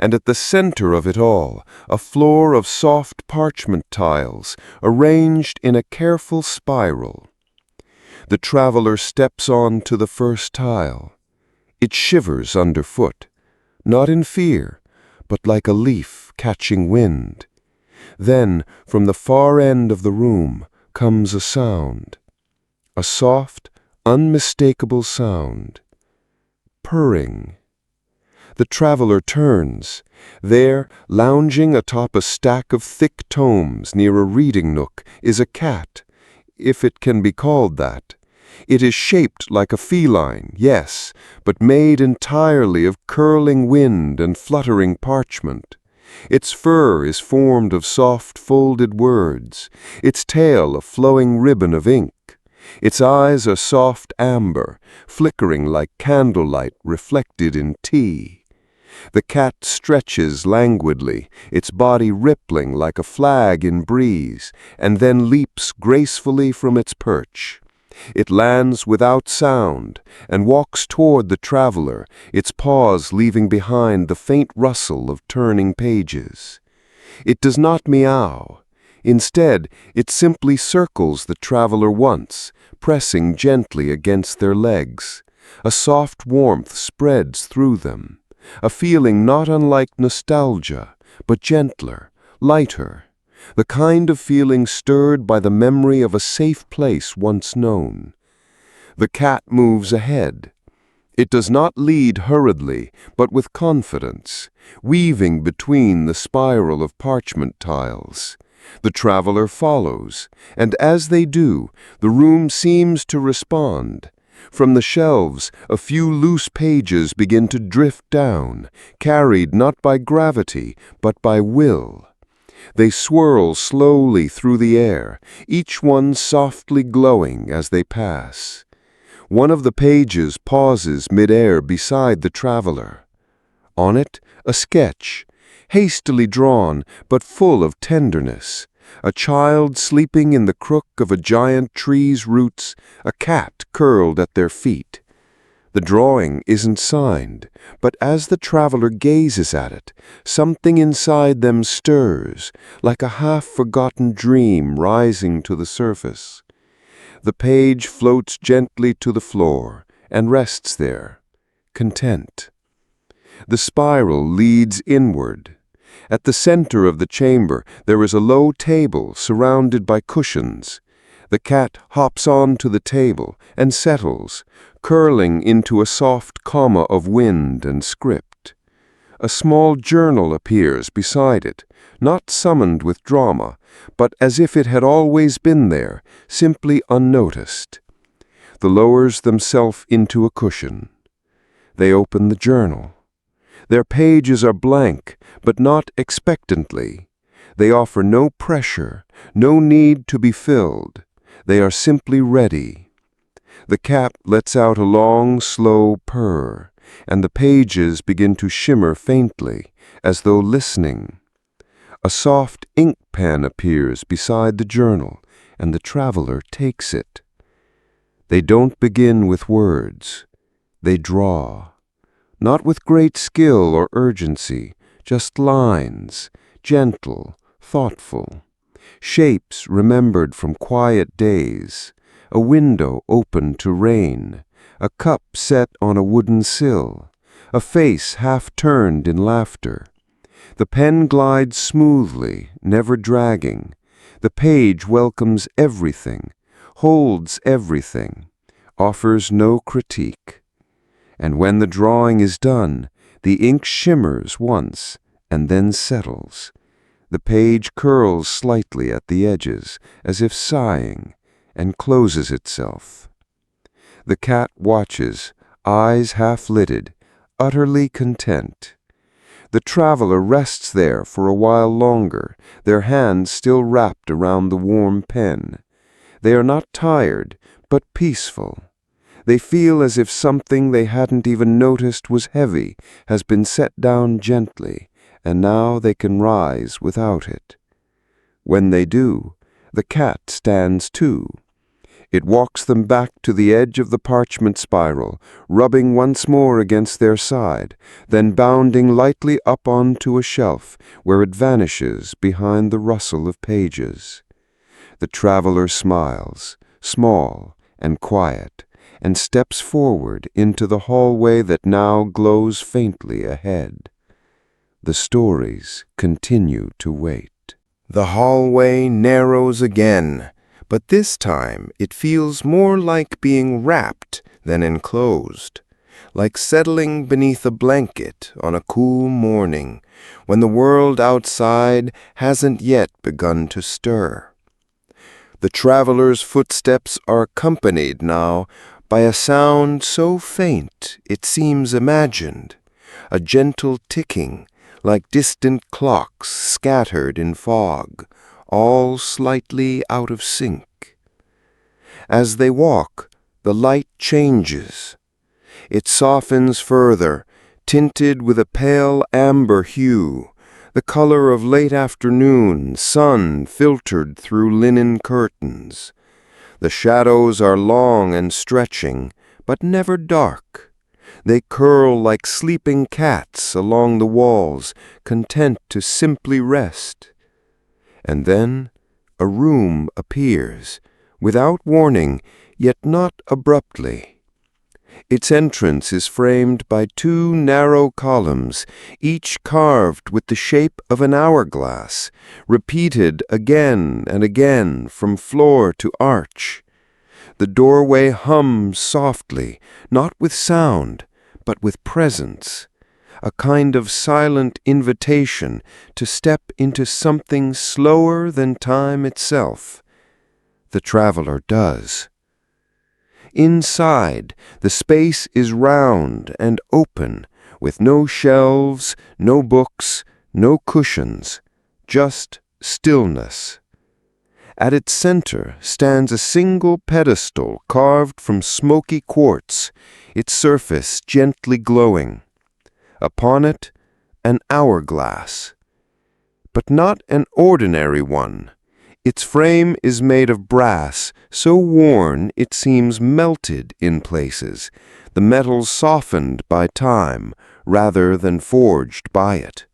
And at the center of it all, a floor of soft parchment tiles, arranged in a careful spiral. The traveler steps on to the first tile. It shivers underfoot, not in fear, but like a leaf catching wind. Then, from the far end of the room, comes a sound. A soft, unmistakable sound. Purring. The traveler turns. There, lounging atop a stack of thick tomes near a reading nook, is a cat, if it can be called that. It is shaped like a feline, yes, but made entirely of curling wind and fluttering parchment. Its fur is formed of soft folded words, its tail a flowing ribbon of ink. Its eyes are soft amber, flickering like candlelight reflected in tea. The cat stretches languidly, its body rippling like a flag in breeze, and then leaps gracefully from its perch. It lands without sound and walks toward the traveler, its paws leaving behind the faint rustle of turning pages. It does not meow. Instead, it simply circles the traveler once, pressing gently against their legs. A soft warmth spreads through them, a feeling not unlike nostalgia, but gentler, lighter. The kind of feeling stirred by the memory of a safe place once known. The cat moves ahead. It does not lead hurriedly, but with confidence, weaving between the spiral of parchment tiles. The traveler follows, and as they do, the room seems to respond. From the shelves, a few loose pages begin to drift down, carried not by gravity, but by will. They swirl slowly through the air, each one softly glowing as they pass. One of the pages pauses mid-air beside the traveler. On it, a sketch, hastily drawn but full of tenderness. A child sleeping in the crook of a giant tree's roots, a cat curled at their feet. The drawing isn't signed, but as the traveler gazes at it, something inside them stirs, like a half-forgotten dream rising to the surface. The page floats gently to the floor and rests there, content. The spiral leads inward. At the center of the chamber, there is a low table surrounded by cushions. The cat hops onto the table and settles, curling into a soft comma of wind and script. A small journal appears beside it, not summoned with drama, but as if it had always been there, simply unnoticed. The lowers themselves into a cushion. They open the journal. Their pages are blank, but not expectantly. They offer no pressure, no need to be filled. They are simply ready. The cat lets out a long, slow purr, and the pages begin to shimmer faintly, as though listening. A soft ink pen appears beside the journal, and the traveler takes it. They don't begin with words. They draw. Not with great skill or urgency, just lines, gentle, thoughtful. Shapes remembered from quiet days, a window open to rain, a cup set on a wooden sill, a face half-turned in laughter. The pen glides smoothly, never dragging. The page welcomes everything, holds everything, offers no critique. And when the drawing is done, the ink shimmers once and then settles. The page curls slightly at the edges, as if sighing, and closes itself. The cat watches, eyes half-lidded, utterly content. The traveler rests there for a while longer, their hands still wrapped around the warm pen. They are not tired, but peaceful. They feel as if something they hadn't even noticed was heavy has been set down gently, and now they can rise without it. When they do, the cat stands too. It walks them back to the edge of the parchment spiral, rubbing once more against their side, then bounding lightly up onto a shelf where it vanishes behind the rustle of pages. The traveler smiles, small and quiet, and steps forward into the hallway that now glows faintly ahead. The stories continue to wait. The hallway narrows again, but this time it feels more like being wrapped than enclosed, like settling beneath a blanket on a cool morning when the world outside hasn't yet begun to stir. The traveler's footsteps are accompanied now by a sound so faint it seems imagined, a gentle ticking like distant clocks scattered in fog, all slightly out of sync. As they walk, the light changes. It softens further, tinted with a pale amber hue, the color of late afternoon sun filtered through linen curtains. The shadows are long and stretching, but never dark. They curl like sleeping cats along the walls, content to simply rest. And then a room appears, without warning, yet not abruptly. Its entrance is framed by two narrow columns, each carved with the shape of an hourglass, repeated again and again from floor to arch. The doorway hums softly, not with sound, but with presence, a kind of silent invitation to step into something slower than time itself. The traveler does. Inside, the space is round and open, with no shelves, no books, no cushions, just stillness. At its center stands a single pedestal carved from smoky quartz, its surface gently glowing. Upon it, an hourglass. But not an ordinary one. Its frame is made of brass, so worn it seems melted in places, the metal softened by time rather than forged by it.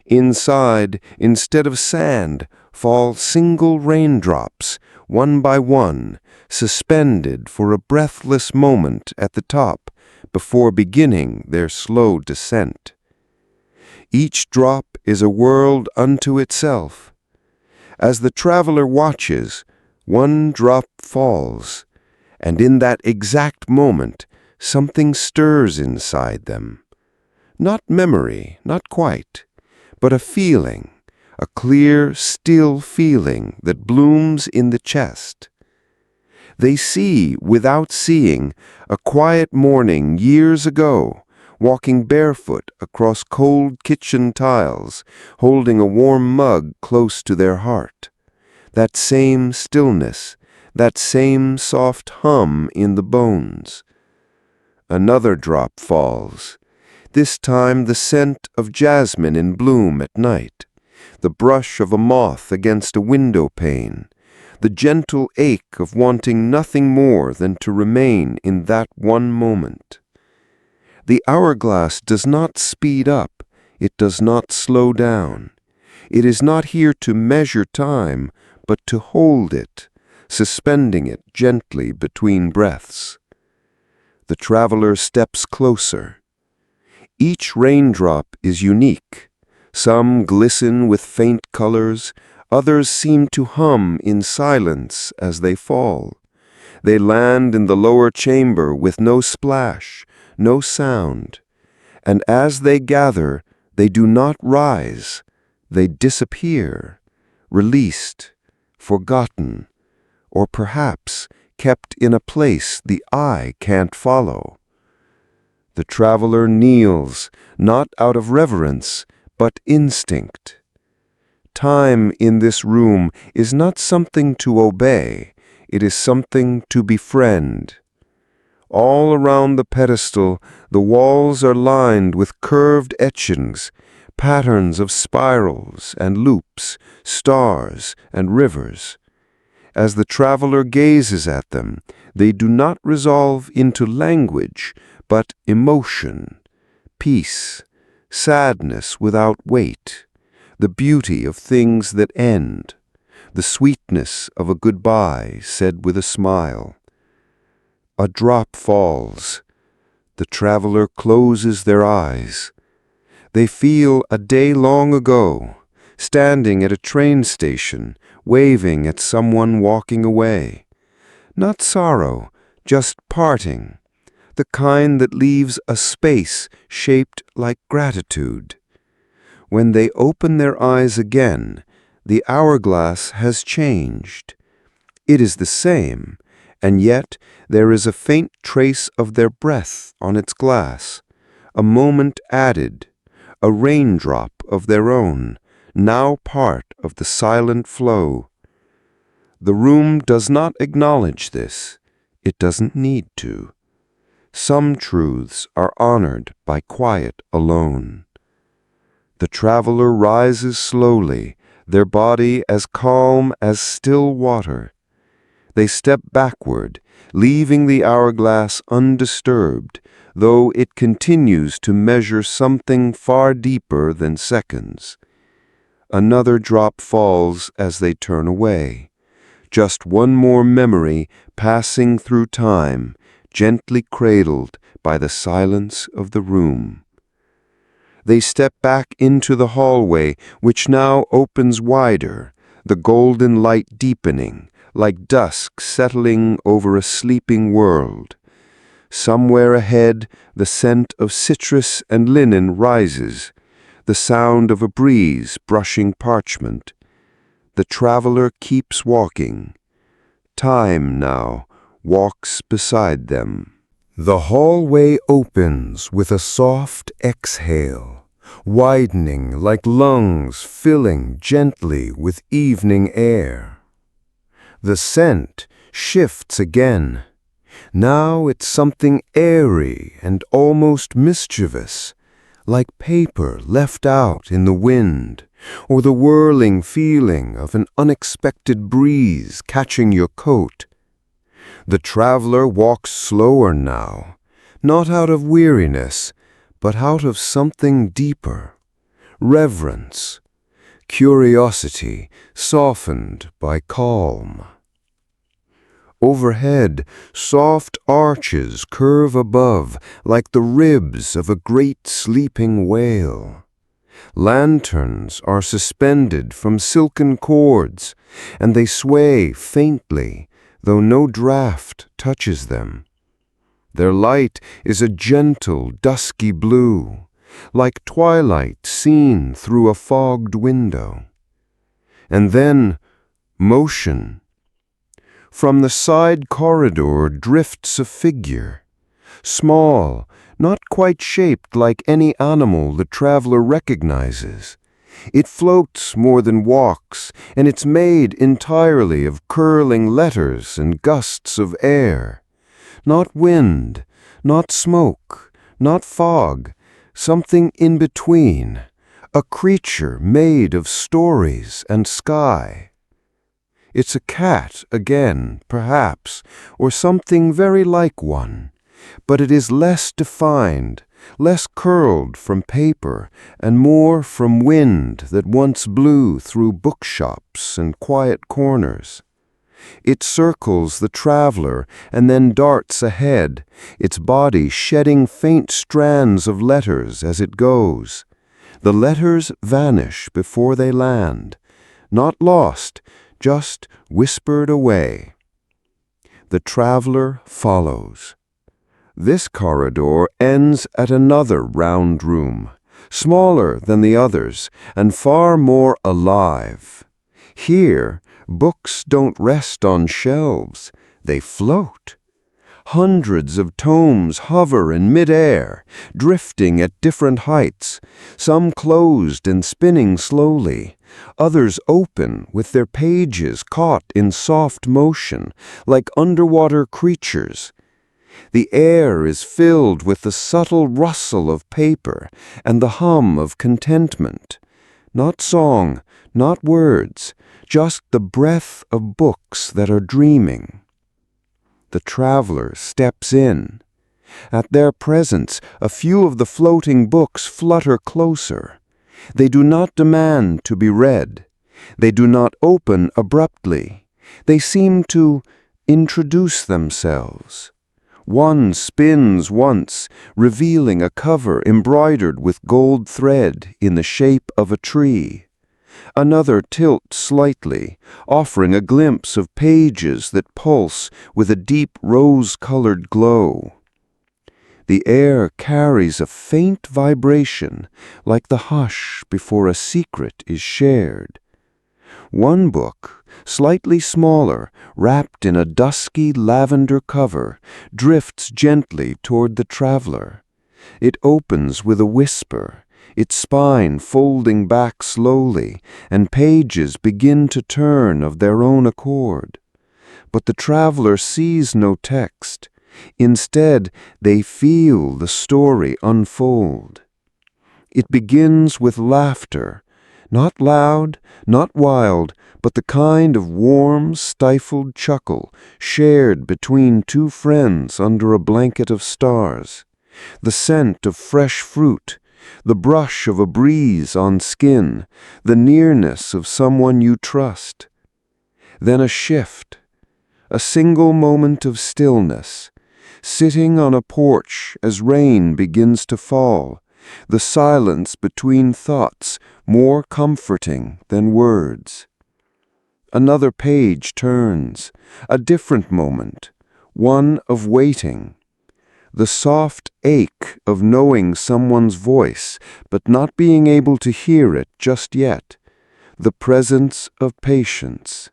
Inside, instead of sand, fall single raindrops, one by one, suspended for a breathless moment at the top before beginning their slow descent. Each drop is a world unto itself. As the traveler watches, one drop falls, and in that exact moment, something stirs inside them. Not memory, not quite, but a feeling, a clear, still feeling that blooms in the chest. They see, without seeing, a quiet morning years ago, walking barefoot across cold kitchen tiles, holding a warm mug close to their heart. That same stillness, that same soft hum in the bones. Another drop falls, this time the scent of jasmine in bloom at night, the brush of a moth against a window pane, the gentle ache of wanting nothing more than to remain in that one moment. The hourglass does not speed up, it does not slow down. It is not here to measure time, but to hold it, suspending it gently between breaths. The traveler steps closer. Each raindrop is unique. Some glisten with faint colors, others seem to hum in silence as they fall. They land in the lower chamber with no splash, no sound. And as they gather, they do not rise. They disappear, released, forgotten, or perhaps kept in a place the eye can't follow. The traveler kneels, not out of reverence, but instinct. Time in this room is not something to obey, it is something to befriend. All around the pedestal, the walls are lined with curved etchings, patterns of spirals and loops, stars and rivers. As the traveler gazes at them, they do not resolve into language, but emotion, peace, sadness without weight, the beauty of things that end, the sweetness of a goodbye said with a smile. A drop falls. The traveler closes their eyes. They feel a day long ago, standing at a train station, waving at someone walking away. Not sorrow, just parting, the kind that leaves a space shaped like gratitude. When they open their eyes again, the hourglass has changed. It is the same, and yet there is a faint trace of their breath on its glass, a moment added, a raindrop of their own, now part of the silent flow. The room does not acknowledge this. It doesn't need to. Some truths are honored by quiet alone. The traveler rises slowly, their body as calm as still water. They step backward, leaving the hourglass undisturbed, though it continues to measure something far deeper than seconds. Another drop falls as they turn away. Just one more memory passing through time, gently cradled by the silence of the room. They step back into the hallway, which now opens wider, the golden light deepening, like dusk settling over a sleeping world. Somewhere ahead, the scent of citrus and linen rises, the sound of a breeze brushing parchment. The traveler keeps walking. Time now walks beside them. The hallway opens with a soft exhale, widening like lungs filling gently with evening air. The scent shifts again. Now it's something airy and almost mischievous, like paper left out in the wind, or the whirling feeling of an unexpected breeze catching your coat. The traveler walks slower now, not out of weariness, but out of something deeper, reverence, curiosity softened by calm. Overhead, soft arches curve above like the ribs of a great sleeping whale. Lanterns are suspended from silken cords, and they sway faintly, though no draught touches them. Their light is a gentle, dusky blue, like twilight seen through a fogged window. And then, motion. From the side corridor drifts a figure, small, not quite shaped like any animal the traveler recognizes. It floats more than walks, and it's made entirely of curling letters and gusts of air. Not wind, not smoke, not fog, something in between, a creature made of stories and sky. It's a cat again, perhaps, or something very like one, but it is less defined, less curled from paper, and more from wind that once blew through bookshops and quiet corners. It circles the traveler and then darts ahead, its body shedding faint strands of letters as it goes. The letters vanish before they land, not lost, just whispered away. The traveler follows. This corridor ends at another round room, smaller than the others and far more alive. Here, books don't rest on shelves, They float. Hundreds of tomes hover in midair, drifting at different heights, some closed and spinning slowly, others open with their pages caught in soft motion, like underwater creatures. The air is filled with the subtle rustle of paper and the hum of contentment. Not song, not words, just the breath of books that are dreaming. The traveler steps in. At their presence, a few of the floating books flutter closer. They do not demand to be read. They do not open abruptly. They seem to introduce themselves. One spins once, revealing a cover embroidered with gold thread in the shape of a tree. Another tilts slightly, offering a glimpse of pages that pulse with a deep rose-colored glow. The air carries a faint vibration, like the hush before a secret is shared. One book, slightly smaller, wrapped in a dusky lavender cover, drifts gently toward the traveler. It opens with a whisper, its spine folding back slowly, and pages begin to turn of their own accord. But the traveler sees no text. Instead, they feel the story unfold. It begins with laughter, not loud, not wild, but the kind of warm, stifled chuckle shared between two friends under a blanket of stars. The scent of fresh fruit, the brush of a breeze on skin, the nearness of someone you trust. Then a shift, a single moment of stillness, sitting on a porch as rain begins to fall, the silence between thoughts more comforting than words. Another page turns, a different moment, one of waiting. The soft ache of knowing someone's voice, but not being able to hear it just yet. The presence of patience.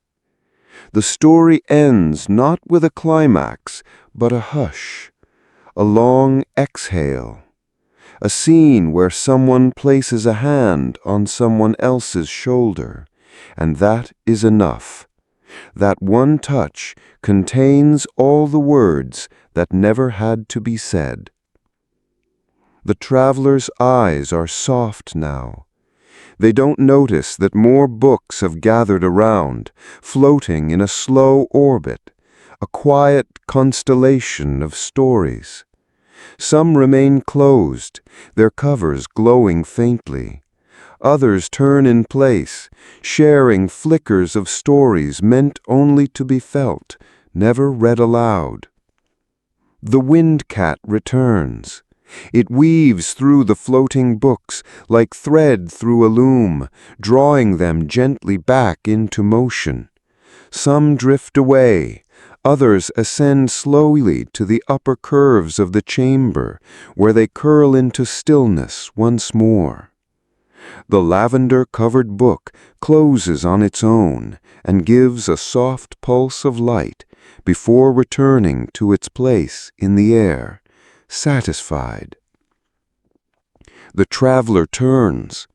The story ends not with a climax, but a hush, a long exhale. A scene where someone places a hand on someone else's shoulder, and that is enough. That one touch contains all the words that never had to be said. The traveler's eyes are soft now. They don't notice that more books have gathered around, floating in a slow orbit, a quiet constellation of stories. Some remain closed, their covers glowing faintly. Others turn in place, sharing flickers of stories meant only to be felt, never read aloud. The wind cat returns. It weaves through the floating books like thread through a loom, drawing them gently back into motion. Some drift away, others ascend slowly to the upper curves of the chamber, where they curl into stillness once more. The lavender-covered book closes on its own and gives a soft pulse of light before returning to its place in the air, satisfied. The traveler turns.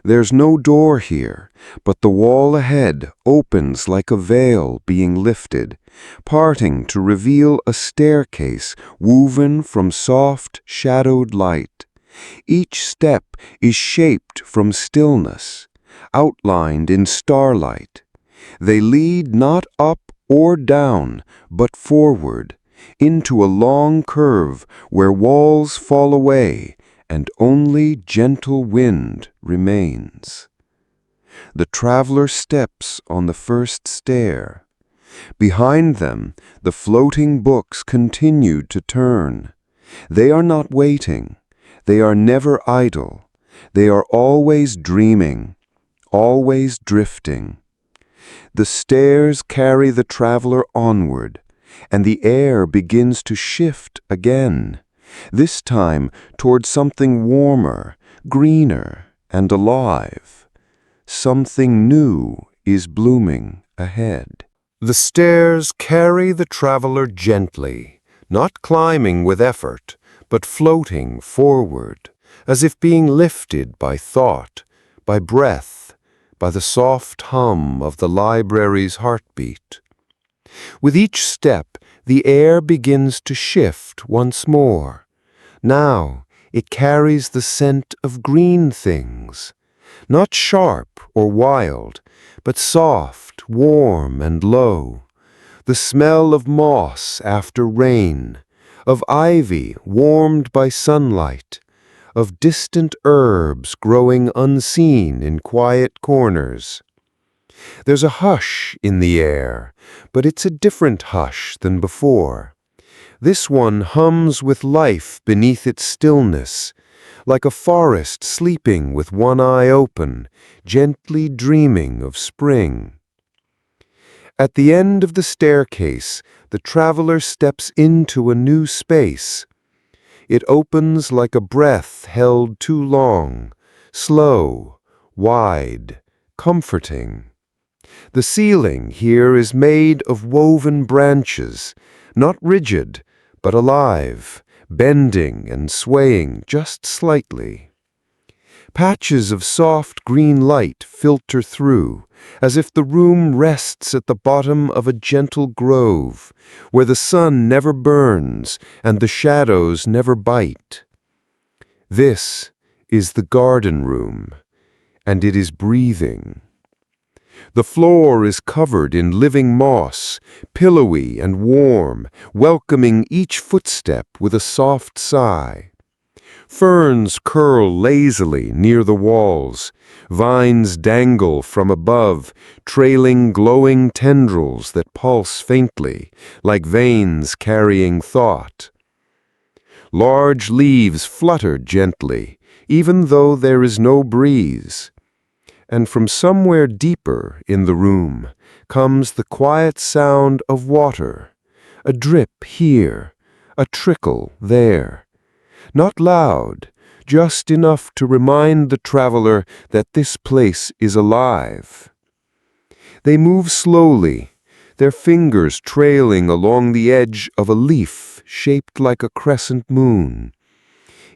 There's no door here, but the wall ahead opens like a veil being lifted, parting to reveal a staircase woven from soft, shadowed light. Each step is shaped from stillness, outlined in starlight. They lead not up or down, but forward, into a long curve where walls fall away and only gentle wind remains. The traveler steps on the first stair. Behind them, the floating books continue to turn. They are not waiting. They are never idle. They are always dreaming, always drifting. The stairs carry the traveler onward, and the air begins to shift again, this time toward something warmer, greener, and alive. Something new is blooming ahead. The stairs carry the traveler gently, not climbing with effort, but floating forward, as if being lifted by thought, by breath, by the soft hum of the library's heartbeat. With each step, the air begins to shift once more. Now it carries the scent of green things, not sharp or wild, but soft, warm, and low. The smell of moss after rain, of ivy warmed by sunlight, of distant herbs growing unseen in quiet corners. There's a hush in the air, but it's a different hush than before. This one hums with life beneath its stillness, like a forest sleeping with one eye open, gently dreaming of spring. At the end of the staircase, the traveler steps into a new space. It opens like a breath held too long, slow, wide, comforting. The ceiling here is made of woven branches, not rigid, but alive, bending and swaying just slightly. Patches of soft green light filter through, as if the room rests at the bottom of a gentle grove, where the sun never burns and the shadows never bite. This is the garden room, and it is breathing. The floor is covered in living moss, pillowy and warm, welcoming each footstep with a soft sigh. Ferns curl lazily near the walls, vines dangle from above, trailing glowing tendrils that pulse faintly, like veins carrying thought. Large leaves flutter gently, even though there is no breeze. And from somewhere deeper in the room comes the quiet sound of water, a drip here, a trickle there. Not loud, just enough to remind the traveler that this place is alive. They move slowly, their fingers trailing along the edge of a leaf shaped like a crescent moon.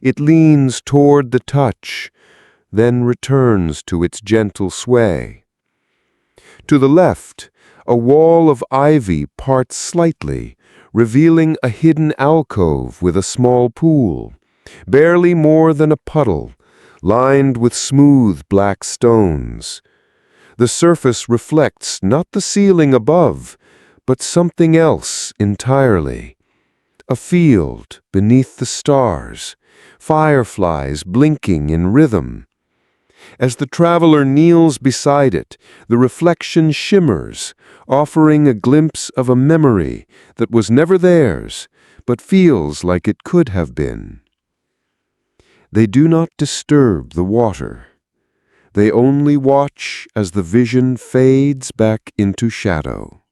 It leans toward the touch, then returns to its gentle sway. To the left, a wall of ivy parts slightly, revealing a hidden alcove with a small pool, barely more than a puddle, lined with smooth black stones. The surface reflects not the ceiling above, but something else entirely. A field beneath the stars, fireflies blinking in rhythm. As the traveler kneels beside it, the reflection shimmers, offering a glimpse of a memory that was never theirs, but feels like it could have been. They do not disturb the water. They only watch as the vision fades back into shadow.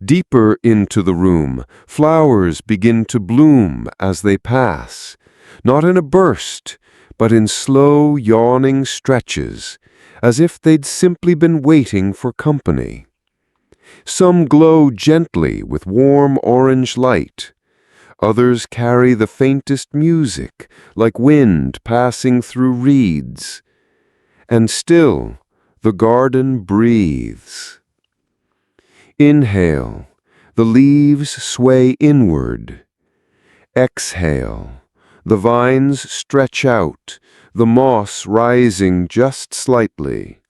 Deeper into the room, flowers begin to bloom as they pass, not in a burst, but in slow, yawning stretches, as if they'd simply been waiting for company. Some glow gently with warm orange light. Others carry the faintest music, like wind passing through reeds. And still, the garden breathes. Inhale, the leaves sway inward. Exhale, the vines stretch out, the moss rising just slightly.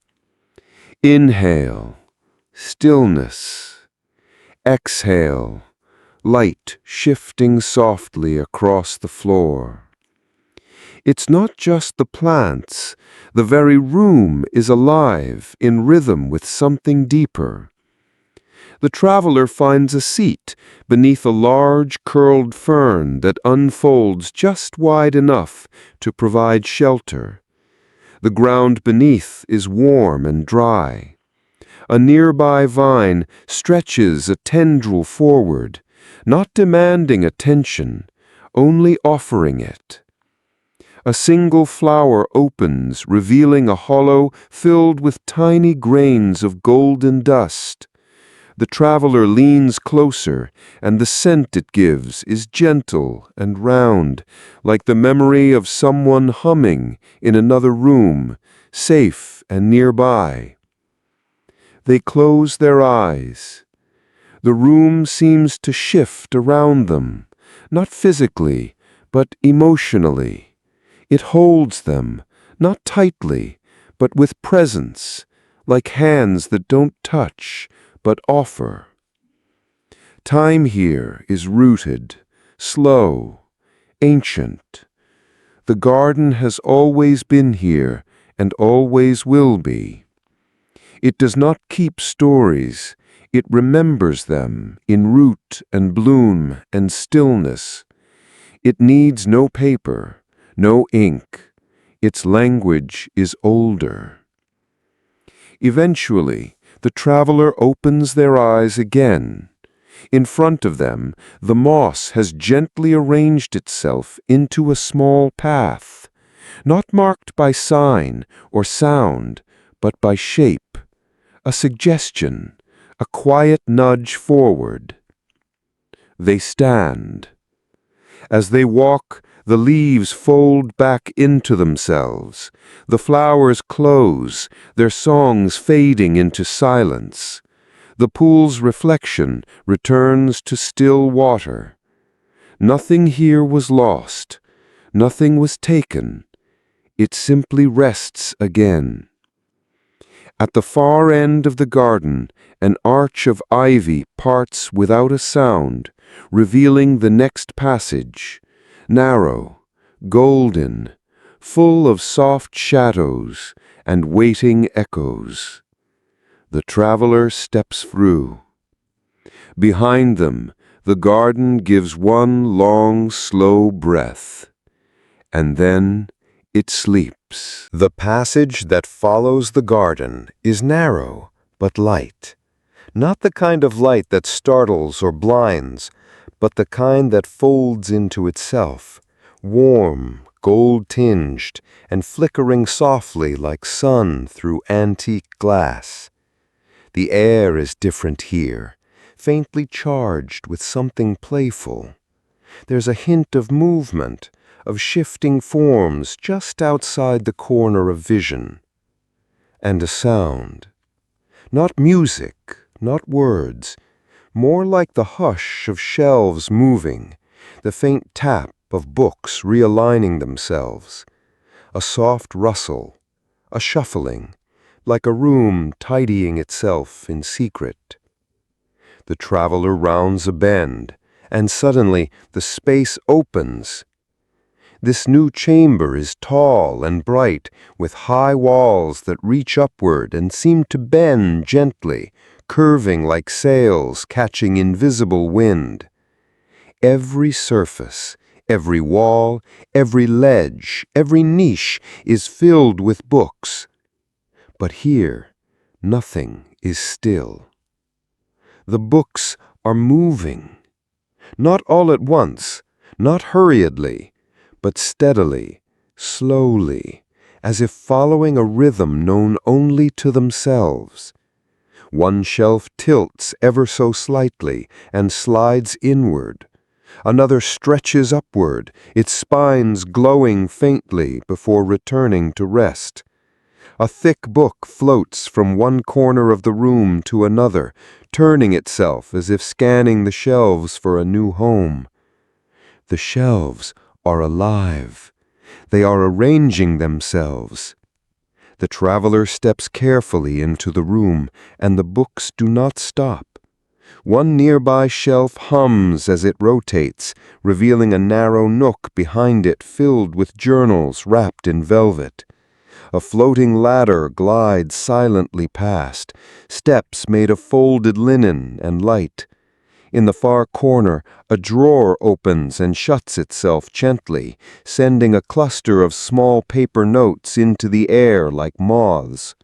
Inhale, stillness. Exhale, light shifting softly across the floor. It's not just the plants. The very room is alive, in rhythm with something deeper. The traveler finds a seat beneath a large curled fern that unfolds just wide enough to provide shelter. The ground beneath is warm and dry. A nearby vine stretches a tendril forward, not demanding attention, only offering it. A single flower opens, revealing a hollow filled with tiny grains of golden dust. The traveler leans closer, and the scent it gives is gentle and round, like the memory of someone humming in another room, safe and nearby. They close their eyes. The room seems to shift around them, not physically, but emotionally. It holds them, not tightly, but with presence, like hands that don't touch, but offer. Time here is rooted, slow, ancient. The garden has always been here and always will be. It does not keep stories, it remembers them in root and bloom and stillness. It needs no paper, no ink. Its language is older. Eventually, the traveler opens their eyes again. In front of them, the moss has gently arranged itself into a small path, not marked by sign or sound, but by shape, a suggestion, a quiet nudge forward. They stand. As they walk, the leaves fold back into themselves. The flowers close, their songs fading into silence. The pool's reflection returns to still water. Nothing here was lost. Nothing was taken. It simply rests again. At the far end of the garden, an arch of ivy parts without a sound, revealing the next passage, narrow, golden, full of soft shadows and waiting echoes. The traveler steps through. Behind them, the garden gives one long, slow breath, and then it sleeps. The passage that follows the garden is narrow but light, not the kind of light that startles or blinds, but the kind that folds into itself, warm, gold-tinged, and flickering softly like sun through antique glass. The air is different here, faintly charged with something playful. There's a hint of movement, of shifting forms just outside the corner of vision. And a sound. Not music, not words, more like the hush of shelves moving, the faint tap of books realigning themselves. A soft rustle, a shuffling, like a room tidying itself in secret. The traveler rounds a bend, and suddenly the space opens. This new chamber is tall and bright, with high walls that reach upward and seem to bend gently, curving like sails catching invisible wind. Every surface, every wall, every ledge, every niche is filled with books. But here, nothing is still. The books are moving, not all at once, not hurriedly, but steadily, slowly, as if following a rhythm known only to themselves. One shelf tilts ever so slightly and slides inward. Another stretches upward, its spines glowing faintly before returning to rest. A thick book floats from one corner of the room to another, turning itself as if scanning the shelves for a new home. The shelves are alive. They are arranging themselves. The traveler steps carefully into the room, and the books do not stop. One nearby shelf hums as it rotates, revealing a narrow nook behind it filled with journals wrapped in velvet. A floating ladder glides silently past, steps made of folded linen and light. In the far corner, a drawer opens and shuts itself gently, sending a cluster of small paper notes into the air like moths.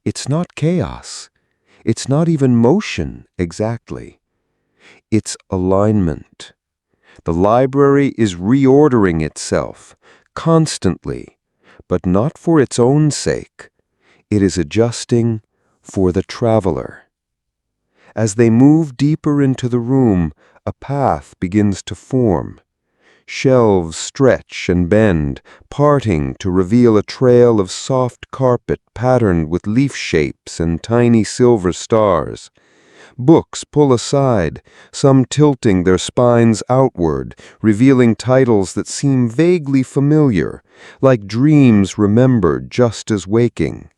It's not chaos. It's not even motion, exactly. It's alignment. The library is reordering itself, constantly, but not for its own sake. It is adjusting for the traveler. As they move deeper into the room, a path begins to form. Shelves stretch and bend, parting to reveal a trail of soft carpet patterned with leaf shapes and tiny silver stars. Books pull aside, some tilting their spines outward, revealing titles that seem vaguely familiar, like dreams remembered just as waking.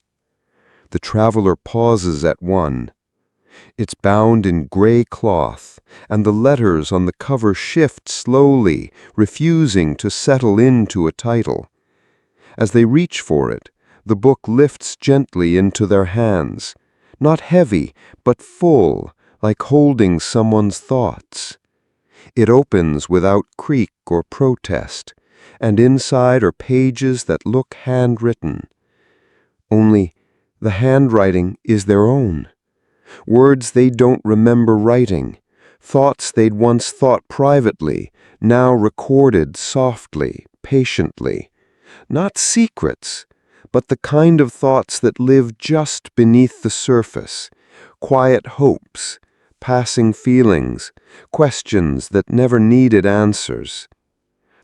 The traveler pauses at one. It's bound in gray cloth, and the letters on the cover shift slowly, refusing to settle into a title. As they reach for it, the book lifts gently into their hands, not heavy, but full, like holding someone's thoughts. It opens without creak or protest, and inside are pages that look handwritten. Only the handwriting is their own. Words they don't remember writing, thoughts they'd once thought privately, now recorded softly, patiently. Not secrets, but the kind of thoughts that live just beneath the surface, quiet hopes, passing feelings, questions that never needed answers.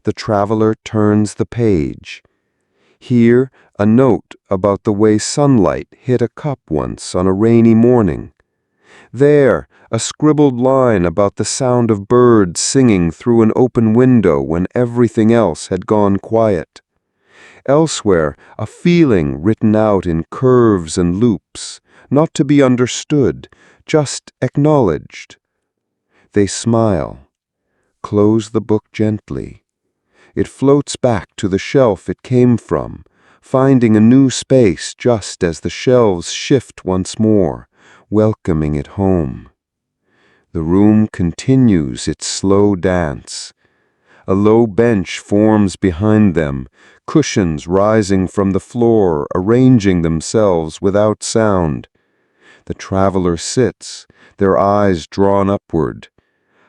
The traveler turns the page. Here, a note about the way sunlight hit a cup once on a rainy morning. There, a scribbled line about the sound of birds singing through an open window when everything else had gone quiet. Elsewhere, a feeling written out in curves and loops, not to be understood, just acknowledged. They smile, close the book gently. It floats back to the shelf it came from, finding a new space just as the shelves shift once more, welcoming it home. The room continues its slow dance. A low bench forms behind them, cushions rising from the floor, arranging themselves without sound. The traveler sits, their eyes drawn upward.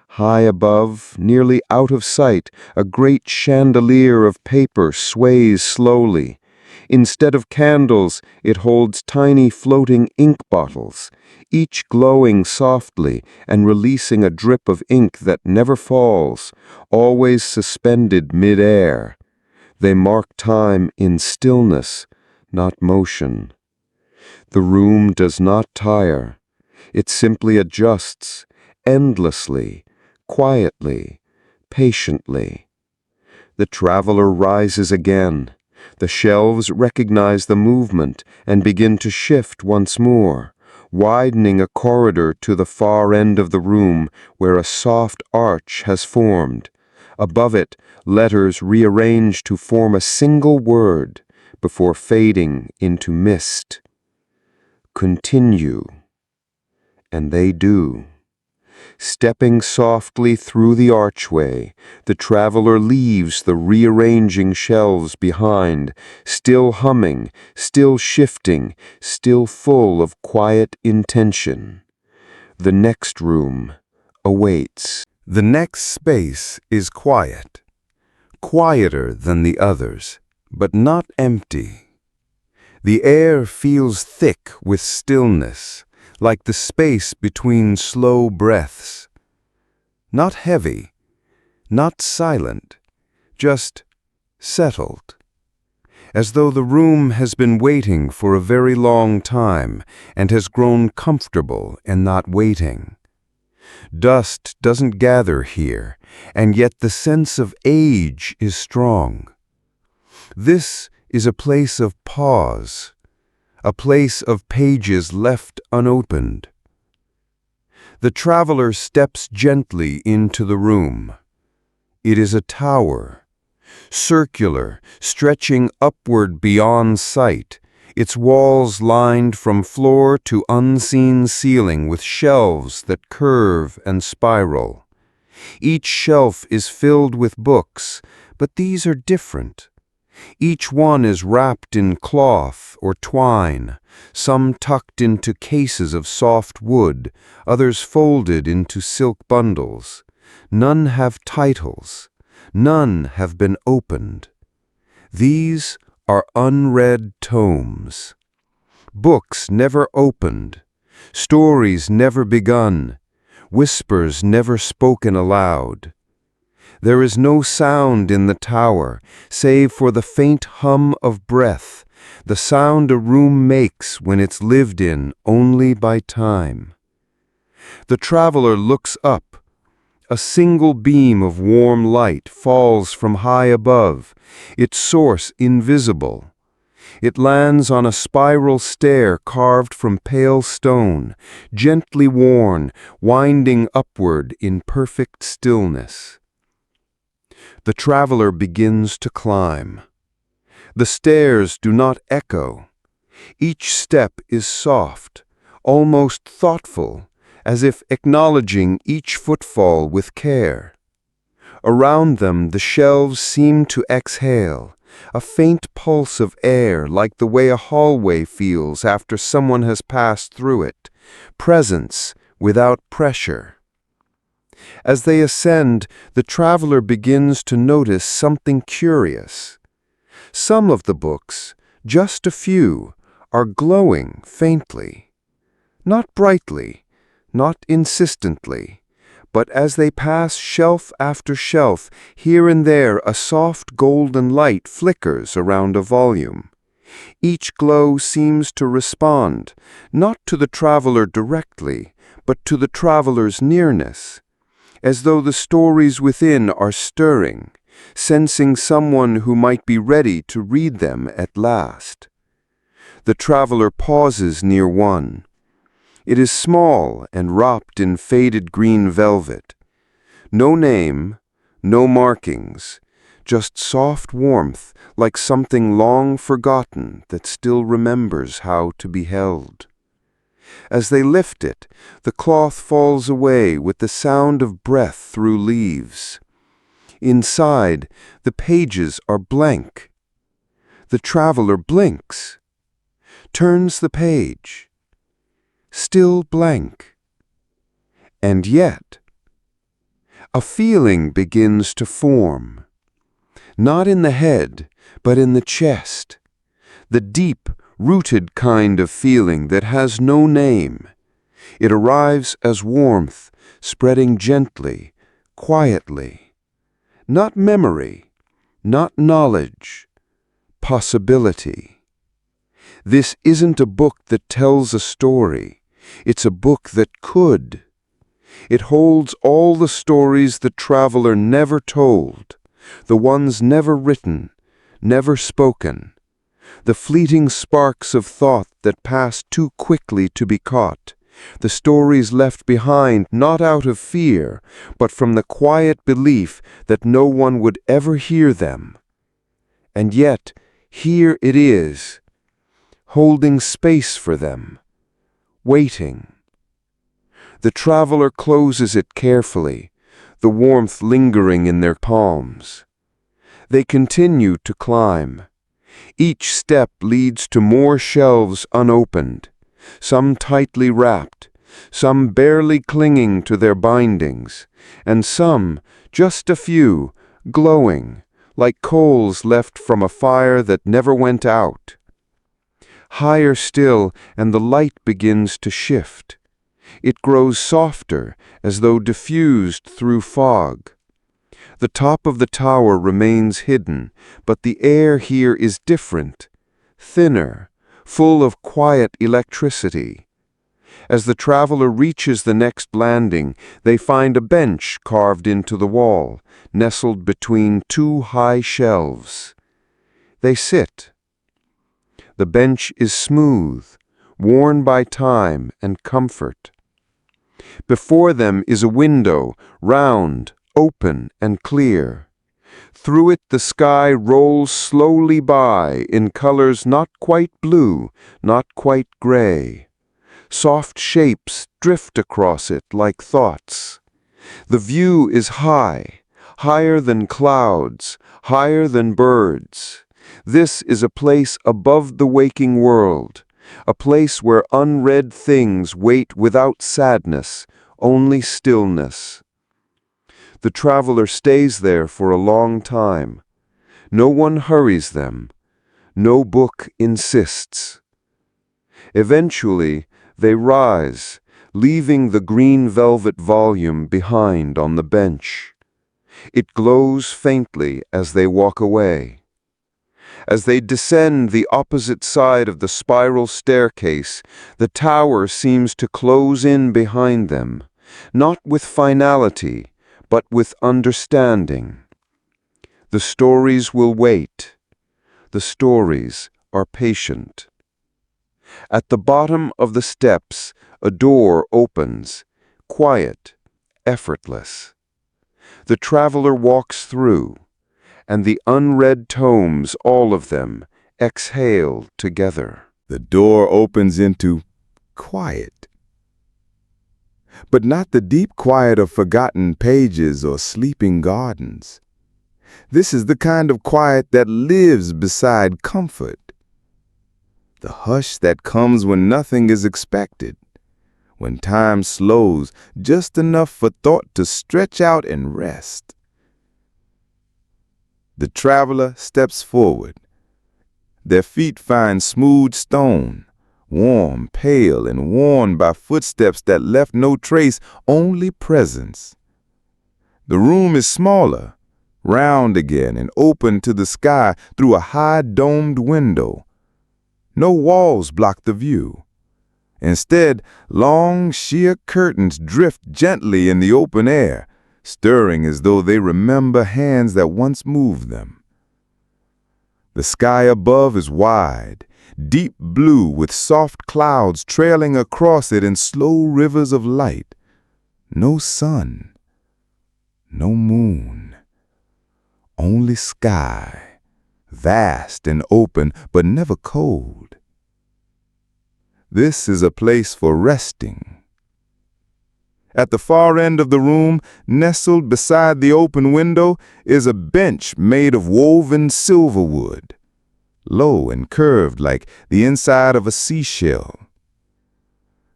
High above, nearly out of sight, a great chandelier of paper sways slowly. Instead of candles, it holds tiny floating ink bottles, each glowing softly and releasing a drip of ink that never falls, always suspended mid-air. They mark time in stillness, not motion. The room does not tire. It simply adjusts, endlessly, quietly, patiently. The traveler rises again. The shelves recognize the movement and begin to shift once more, widening a corridor to the far end of the room where a soft arch has formed. Above it, letters rearrange to form a single word before fading into mist. Continue. And they do. Stepping softly through the archway, the traveler leaves the rearranging shelves behind, still humming, still shifting, still full of quiet intention. The next room awaits. The next space is quiet, quieter than the others, but not empty. The air feels thick with stillness, like the space between slow breaths. Not heavy, not silent, just settled. As though the room has been waiting for a very long time and has grown comfortable and not waiting. Dust doesn't gather here, and yet the sense of age is strong. This is a place of pause, a place of pages left unopened. The traveler steps gently into the room. It is a tower, circular, stretching upward beyond sight, its walls lined from floor to unseen ceiling with shelves that curve and spiral. Each shelf is filled with books, but these are different. Each one is wrapped in cloth or twine, some tucked into cases of soft wood, others folded into silk bundles. None have titles. None have been opened. These are unread tomes. Books never opened. stories never begun, whispers never spoken aloud. There is no sound in the tower, save for the faint hum of breath, the sound a room makes when it's lived in only by time. The traveler looks up. A single beam of warm light falls from high above, its source invisible. It lands on a spiral stair carved from pale stone, gently worn, winding upward in perfect stillness. The traveler begins to climb. The stairs do not echo. Each step is soft, almost thoughtful, as if acknowledging each footfall with care. Around them the shelves seem to exhale, a faint pulse of air like the way a hallway feels after someone has passed through it, presence without pressure. As they ascend, the traveler begins to notice something curious. Some of the books, just a few, are glowing faintly. Not brightly, not insistently, but as they pass shelf after shelf, here and there a soft golden light flickers around a volume. Each glow seems to respond, not to the traveler directly, but to the traveler's nearness, as though the stories within are stirring, sensing someone who might be ready to read them at last. The traveler pauses near one. It is small and wrapped in faded green velvet. No name, no markings, just soft warmth like something long forgotten that still remembers how to be held. As they lift it, the cloth falls away with the sound of breath through leaves. Inside, the pages are blank. The traveler blinks, turns the page. Still blank. And yet, a feeling begins to form, not in the head, but in the chest, the deep, rooted kind of feeling that has no name. It arrives as warmth, spreading gently, quietly. Not memory, not knowledge, possibility. This isn't a book that tells a story. It's a book that could. It holds all the stories the traveler never told, the ones never written, never spoken, the fleeting sparks of thought that pass too quickly to be caught, the stories left behind not out of fear, but from the quiet belief that no one would ever hear them. And yet, here it is, holding space for them. Waiting. The traveler closes it carefully, the warmth lingering in their palms. They continue to climb. Each step leads to more shelves unopened, some tightly wrapped, some barely clinging to their bindings, and some, just a few, glowing, like coals left from a fire that never went out. Higher still, and the light begins to shift. It grows softer, as though diffused through fog. The top of the tower remains hidden, but the air here is different, thinner, full of quiet electricity. As the traveler reaches the next landing, they find a bench carved into the wall, nestled between two high shelves. They sit. The bench is smooth, worn by time and comfort. Before them is a window, round, open, and clear. Through it the sky rolls slowly by in colors not quite blue, not quite gray. Soft shapes drift across it like thoughts. The view is high, higher than clouds, higher than birds. This is a place above the waking world, a place where unread things wait without sadness, only stillness. The traveler stays there for a long time. No one hurries them. No book insists. Eventually, they rise, leaving the green velvet volume behind on the bench. It glows faintly as they walk away. As they descend the opposite side of the spiral staircase, the tower seems to close in behind them, not with finality, but with understanding. The stories will wait. The stories are patient. At the bottom of the steps, a door opens, quiet, effortless. The traveler walks through, and the unread tomes, all of them, exhale together. The door opens into quiet, but not the deep quiet of forgotten pages or sleeping gardens. This is the kind of quiet that lives beside comfort. The hush that comes when nothing is expected, when time slows just enough for thought to stretch out and rest. The traveler steps forward. Their feet find smooth stone, warm, pale, and worn by footsteps that left no trace, only presence. The room is smaller, round again, and open to the sky through a high domed window. No walls block the view. Instead, long, sheer curtains drift gently in the open air, stirring as though they remember hands that once moved them. The sky above is wide, deep blue with soft clouds trailing across it in slow rivers of light. No sun, no moon, only sky, vast and open but never cold. This is a place for resting. At the far end of the room, nestled beside the open window, is a bench made of woven silver wood, low and curved like the inside of a seashell.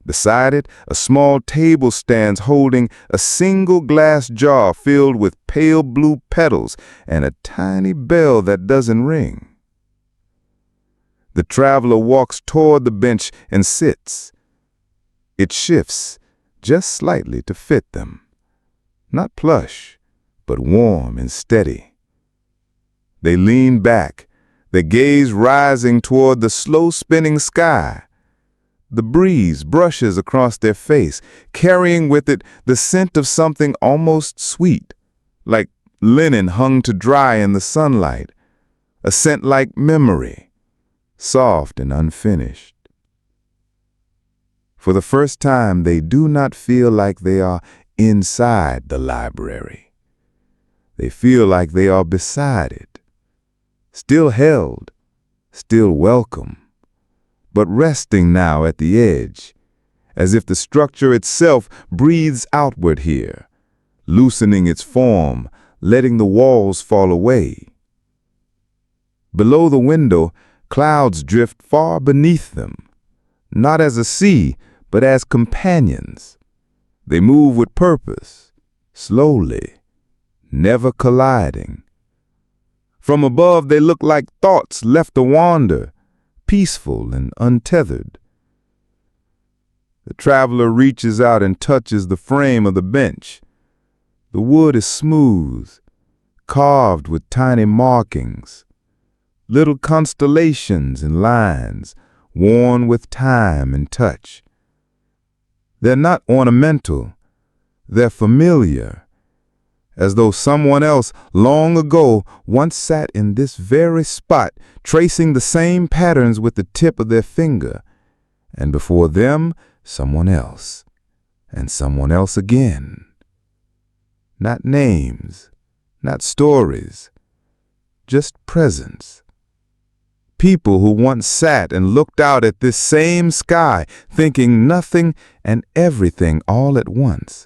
Beside it, a small table stands holding a single glass jar filled with pale blue petals and a tiny bell that doesn't ring. The traveler walks toward the bench and sits. It shifts just slightly to fit them. Not plush, but warm and steady. They lean back, their gaze rising toward the slow-spinning sky. The breeze brushes across their face, carrying with it the scent of something almost sweet, like linen hung to dry in the sunlight, a scent like memory, soft and unfinished. For the first time, they do not feel like they are inside the library. They feel like they are beside it, still held, still welcome, but resting now at the edge, as if the structure itself breathes outward here, loosening its form, letting the walls fall away. Below the window, clouds drift far beneath them, not as a sea, but as companions. They move with purpose, slowly, never colliding. From above, they look like thoughts left to wander, peaceful and untethered. The traveler reaches out and touches the frame of the bench. The wood is smooth, carved with tiny markings, little constellations and lines, worn with time and touch. They're not ornamental, they're familiar, as though someone else long ago once sat in this very spot, tracing the same patterns with the tip of their finger, and before them, someone else, and someone else again. Not names, not stories, just presence. People who once sat and looked out at this same sky, thinking nothing and everything all at once.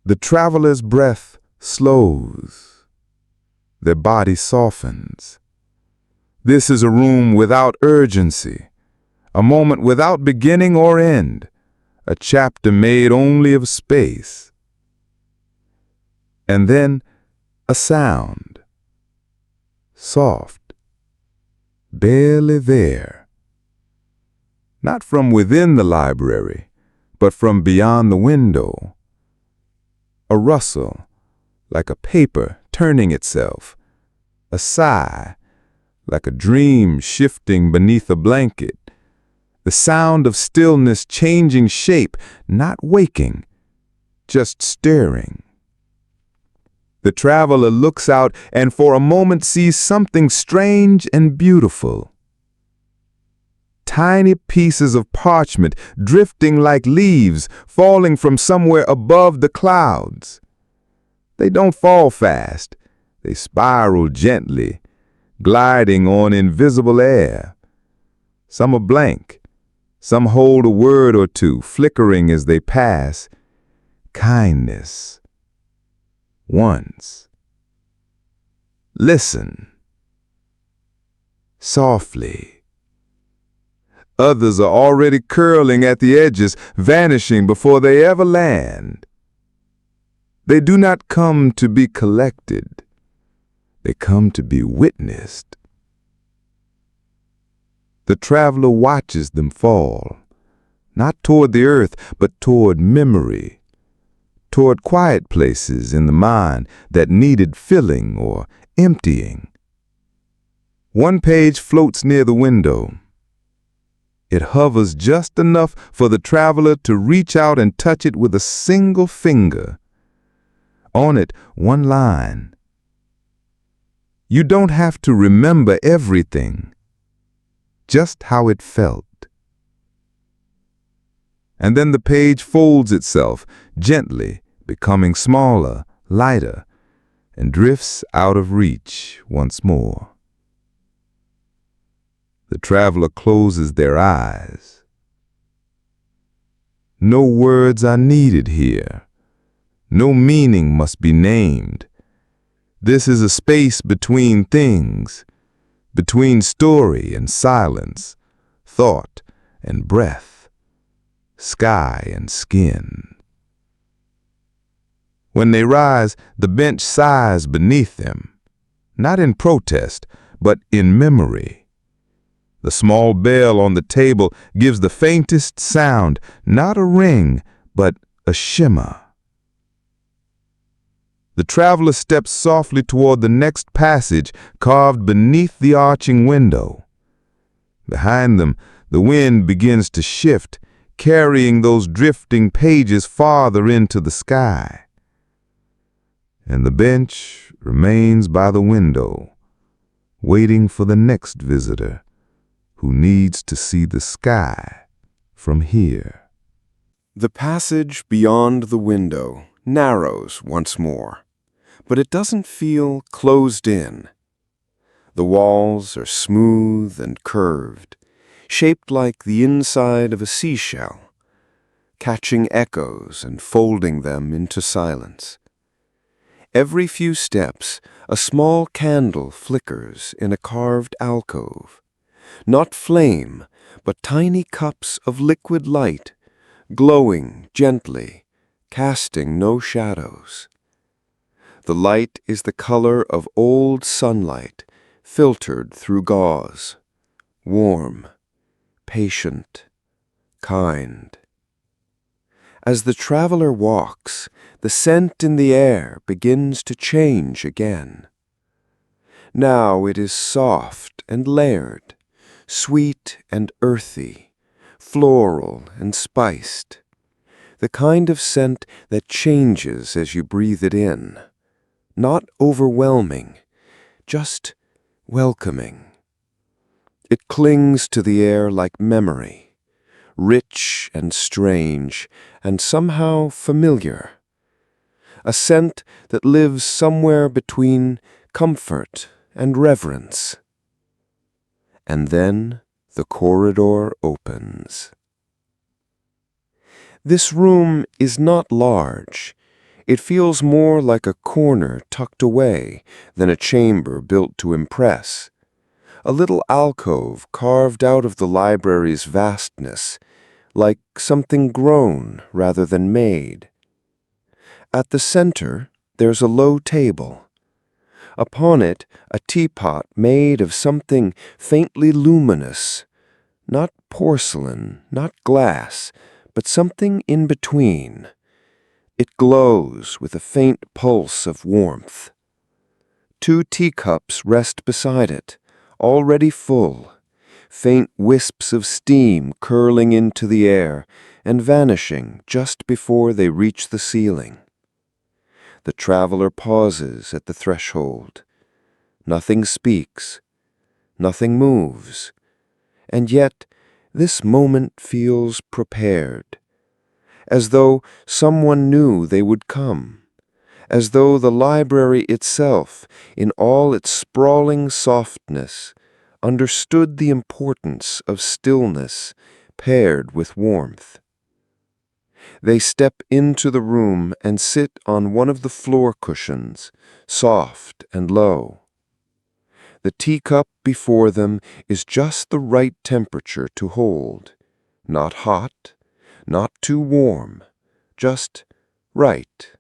The traveler's breath slows. Their body softens. This is a room without urgency, a moment without beginning or end, a chapter made only of space. And then a sound. Soft, barely there, not from within the library, but from beyond the window. A rustle, like a paper turning itself. A sigh, like a dream shifting beneath a blanket. The sound of stillness changing shape, not waking, just staring. The traveler looks out and for a moment sees something strange and beautiful. Tiny pieces of parchment drifting like leaves falling from somewhere above the clouds. They don't fall fast. They spiral gently, gliding on invisible air. Some are blank. Some hold a word or two, flickering as they pass. Kindness. Once. Listen. Softly. Others are already curling at the edges, vanishing before they ever land. They do not come to be collected. They come to be witnessed. The traveler watches them fall, not toward the earth, but toward memory, toward quiet places in the mind that needed filling or emptying. One page floats near the window. It hovers just enough for the traveler to reach out and touch it with a single finger. On it, one line. You don't have to remember everything, just how it felt. And then the page folds itself, gently, becoming smaller, lighter, and drifts out of reach once more. The traveler closes their eyes. No words are needed here. No meaning must be named. This is a space between things, between story and silence, thought and breath, sky and skin. When they rise, the bench sighs beneath them, not in protest, but in memory. The small bell on the table gives the faintest sound, not a ring, but a shimmer. The traveler steps softly toward the next passage carved beneath the arching window. Behind them, the wind begins to shift, carrying those drifting pages farther into the sky. And the bench remains by the window, waiting for the next visitor who needs to see the sky from here. The passage beyond the window narrows once more, but it doesn't feel closed in. The walls are smooth and curved, shaped like the inside of a seashell, catching echoes and folding them into silence. Every few steps, a small candle flickers in a carved alcove. Not flame, but tiny cups of liquid light, glowing gently, casting no shadows. The light is the color of old sunlight, filtered through gauze, warm, patient, kind. As the traveler walks, the scent in the air begins to change again. Now it is soft and layered, sweet and earthy, floral and spiced, the kind of scent that changes as you breathe it in, not overwhelming, just welcoming. It clings to the air like memory, rich and strange and somehow familiar, a scent that lives somewhere between comfort and reverence. And then the corridor opens. This room is not large. It feels more like a corner tucked away than a chamber built to impress. A little alcove carved out of the library's vastness, like something grown rather than made. At the center, there's a low table. Upon it, a teapot made of something faintly luminous, Not porcelain, not glass, but something in between. It glows with a faint pulse of warmth. 2 teacups rest beside it, already full, faint wisps of steam curling into the air and vanishing just before they reach the ceiling. The traveler pauses at the threshold. Nothing speaks, nothing moves, and yet this moment feels prepared, as though someone knew they would come, as though the library itself, in all its sprawling softness, understood the importance of stillness paired with warmth. They step into the room and sit on one of the floor cushions, soft and low. The teacup before them is just the right temperature to hold, not hot, not too warm, just right.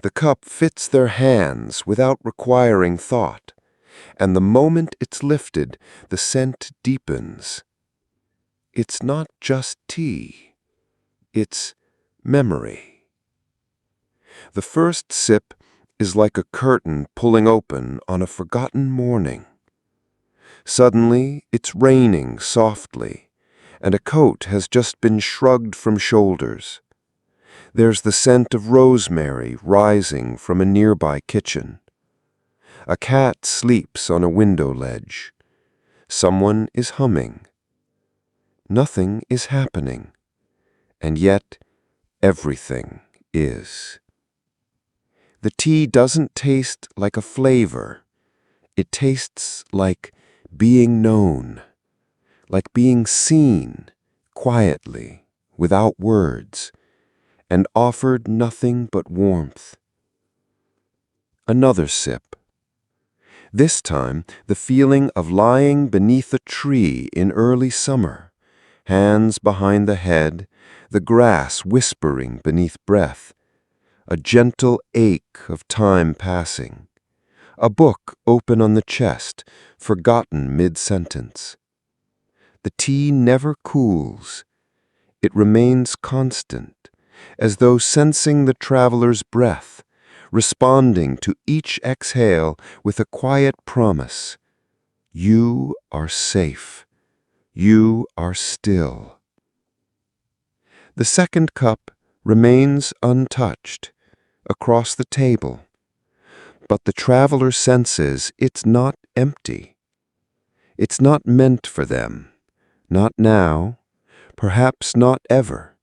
The cup fits their hands without requiring thought, and the moment it's lifted, the scent deepens. It's not just tea, it's memory. The first sip is like a curtain pulling open on a forgotten morning. Suddenly, it's raining softly, and a coat has just been shrugged from shoulders. There's the scent of rosemary rising from a nearby kitchen. A cat sleeps on a window ledge. Someone is humming. Nothing is happening, and yet everything is. The tea doesn't taste like a flavor. It tastes like being known, like being seen quietly, without words, and offered nothing but warmth. Another sip. This time, the feeling of lying beneath a tree in early summer, hands behind the head, the grass whispering beneath breath, a gentle ache of time passing, a book open on the chest, forgotten mid-sentence. The tea never cools. It remains constant, as though sensing the traveler's breath, responding to each exhale with a quiet promise. You are safe. You are still. The second cup remains untouched, across the table, but the traveler senses it's not empty. It's not meant for them, not now, perhaps not ever,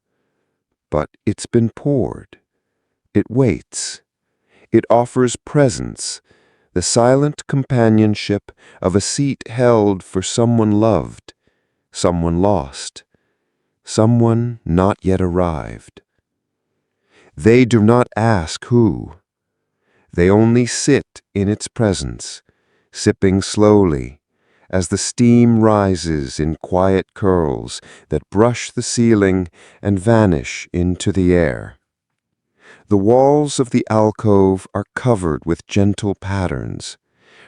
but it's been poured. It waits. It offers presence, the silent companionship of a seat held for someone loved, someone lost, someone not yet arrived. They do not ask who. They only sit in its presence, sipping slowly, as the steam rises in quiet curls that brush the ceiling and vanish into the air. The walls of the alcove are covered with gentle patterns,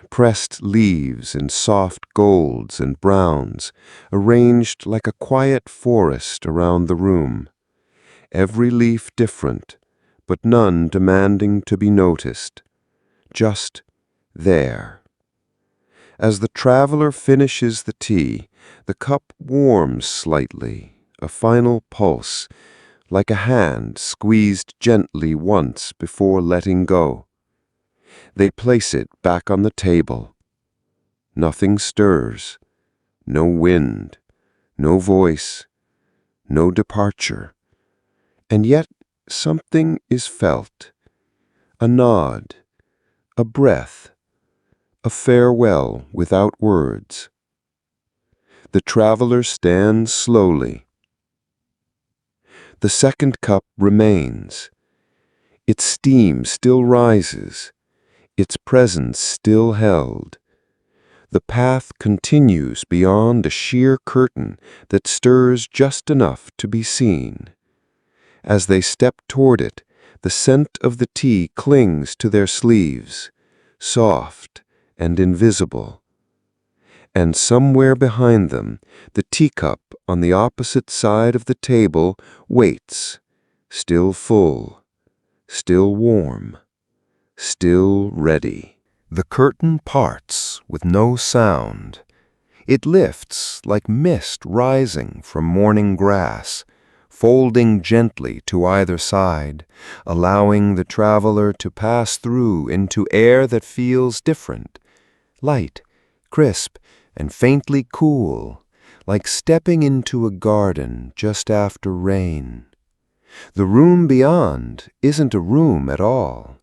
pressed leaves in soft golds and browns, arranged like a quiet forest around the room, every leaf different, but none demanding to be noticed, just there. As the traveler finishes the tea, the cup warms slightly, a final pulse, like a hand squeezed gently once before letting go. They place it back on the table. Nothing stirs, no wind, no voice, no departure. And yet something is felt, a nod, a breath, a farewell without words. The traveler stands slowly. The second cup remains. Its steam still rises, its presence still held. The path continues beyond a sheer curtain that stirs just enough to be seen. As they step toward it, the scent of the tea clings to their sleeves, soft and invisible. And somewhere behind them, the teacup on the opposite side of the table waits, still full, still warm, still ready. The curtain parts with no sound. It lifts like mist rising from morning grass, folding gently to either side, allowing the traveler to pass through into air that feels different, light, crisp, and faintly cool, like stepping into a garden just after rain. The room beyond isn't a room at all.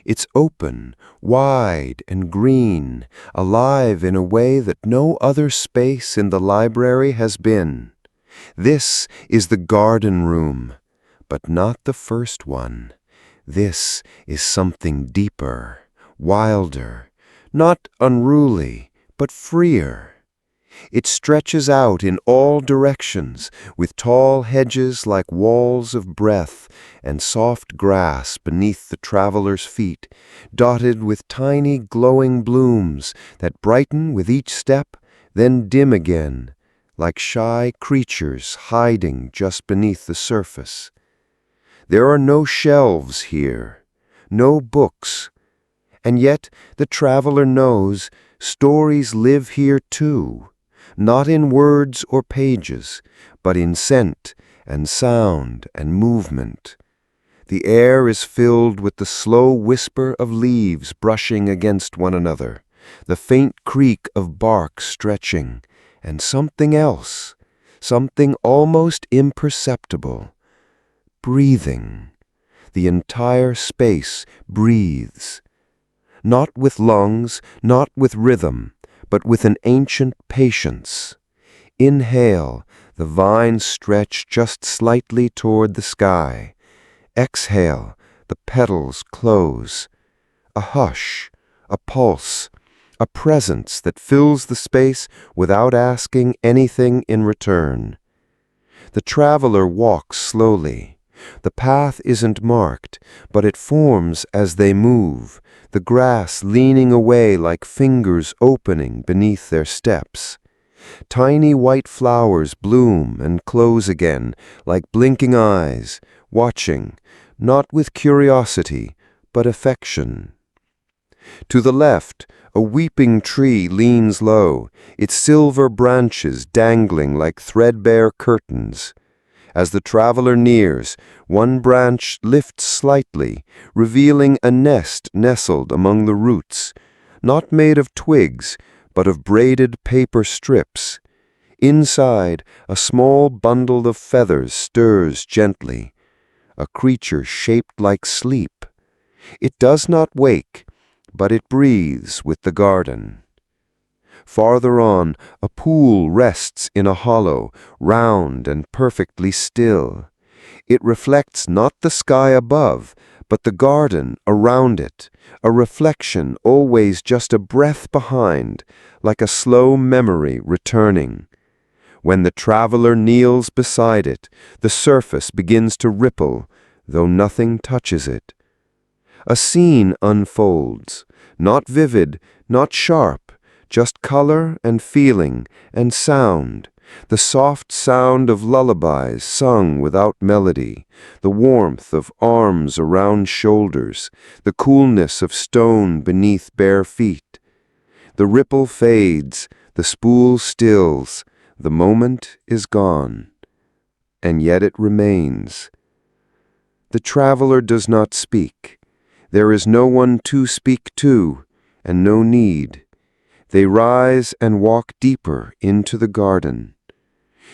It's open, wide, and green, alive in a way that no other space in the library has been. This is the garden room, but not the first one. This is something deeper, wilder, not unruly, but freer. It stretches out in all directions, with tall hedges like walls of breath and soft grass beneath the traveler's feet, dotted with tiny glowing blooms that brighten with each step, then dim again, like shy creatures hiding just beneath the surface. There are no shelves here, no books, and yet the traveler knows stories live here too. Not in words or pages, but in scent and sound and movement. The air is filled with the slow whisper of leaves brushing against one another, the faint creak of bark stretching, and something else, something almost imperceptible. Breathing. The entire space breathes. Not with lungs, not with rhythm, but with an ancient patience. Inhale, the vines stretch just slightly toward the sky. Exhale, the petals close. A hush, a pulse, a presence that fills the space without asking anything in return. The traveler walks slowly. The path isn't marked, but it forms as they move, the grass leaning away like fingers opening beneath their steps. Tiny white flowers bloom and close again, like blinking eyes, watching, not with curiosity, but affection. To the left, a weeping tree leans low, its silver branches dangling like threadbare curtains. As the traveler nears, one branch lifts slightly, revealing a nest nestled among the roots, not made of twigs, but of braided paper strips. Inside, a small bundle of feathers stirs gently, a creature shaped like sleep. It does not wake, but it breathes with the garden. Farther on, a pool rests in a hollow, round and perfectly still. It reflects not the sky above, but the garden around it, a reflection always just a breath behind, like a slow memory returning. When the traveler kneels beside it, the surface begins to ripple, though nothing touches it. A scene unfolds, not vivid, not sharp, just color and feeling and sound, the soft sound of lullabies sung without melody, the warmth of arms around shoulders, the coolness of stone beneath bare feet. The ripple fades, the spool stills, the moment is gone, and yet it remains. The traveler does not speak. There is no one to speak to, and no need. They rise and walk deeper into the garden.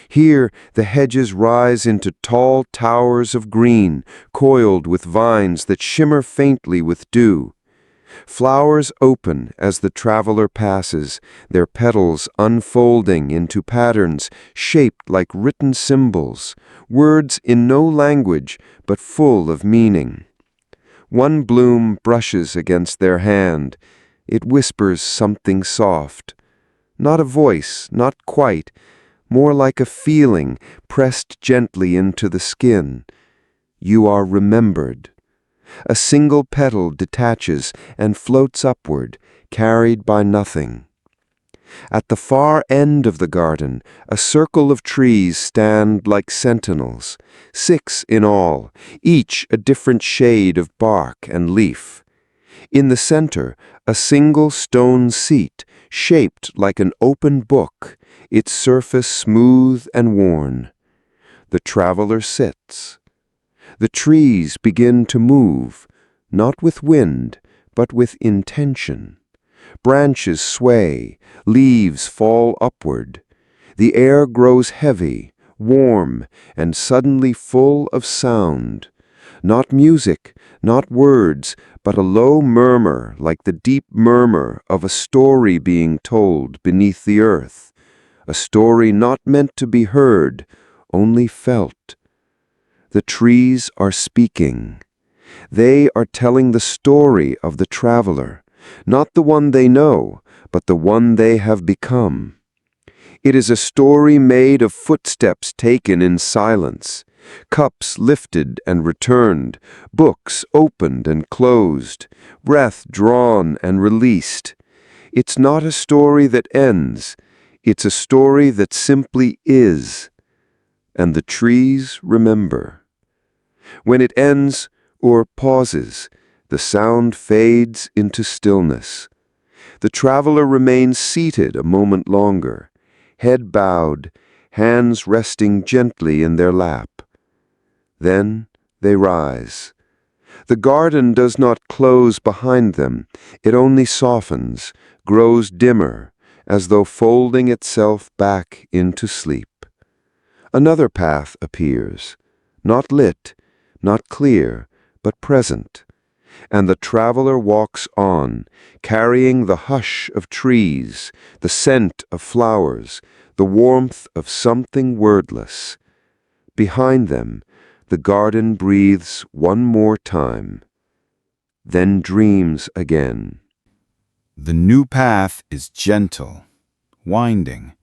Here the hedges rise into tall towers of green, coiled with vines that shimmer faintly with dew. Flowers open as the traveler passes, their petals unfolding into patterns shaped like written symbols, words in no language but full of meaning. One bloom brushes against their hand. It whispers something soft. Not a voice, not quite, more like a feeling pressed gently into the skin. You are remembered. A single petal detaches and floats upward, carried by nothing. At the far end of the garden, a circle of trees stand like sentinels, 6 in all, each a different shade of bark and leaf. In the center, a single stone seat, shaped like an open book, its surface smooth and worn. The traveler sits. The trees begin to move, not with wind, but with intention. Branches sway, leaves fall upward. The air grows heavy, warm, and suddenly full of sound. Not music, not words, but a low murmur like the deep murmur of a story being told beneath the earth. A story not meant to be heard, only felt. The trees are speaking. They are telling the story of the traveler, not the one they know, but the one they have become. It is a story made of footsteps taken in silence, cups lifted and returned, books opened and closed, breath drawn and released. It's not a story that ends. It's a story that simply is. And the trees remember. When it ends or pauses, the sound fades into stillness. The traveler remains seated a moment longer, head bowed, hands resting gently in their lap. Then they rise. The garden does not close behind them. It only softens, grows dimmer, as though folding itself back into sleep. Another path appears, not lit, not clear, but present. And the traveler walks on, carrying the hush of trees, the scent of flowers, the warmth of something wordless. Behind them, the garden breathes one more time, then dreams again. The new path is gentle, winding.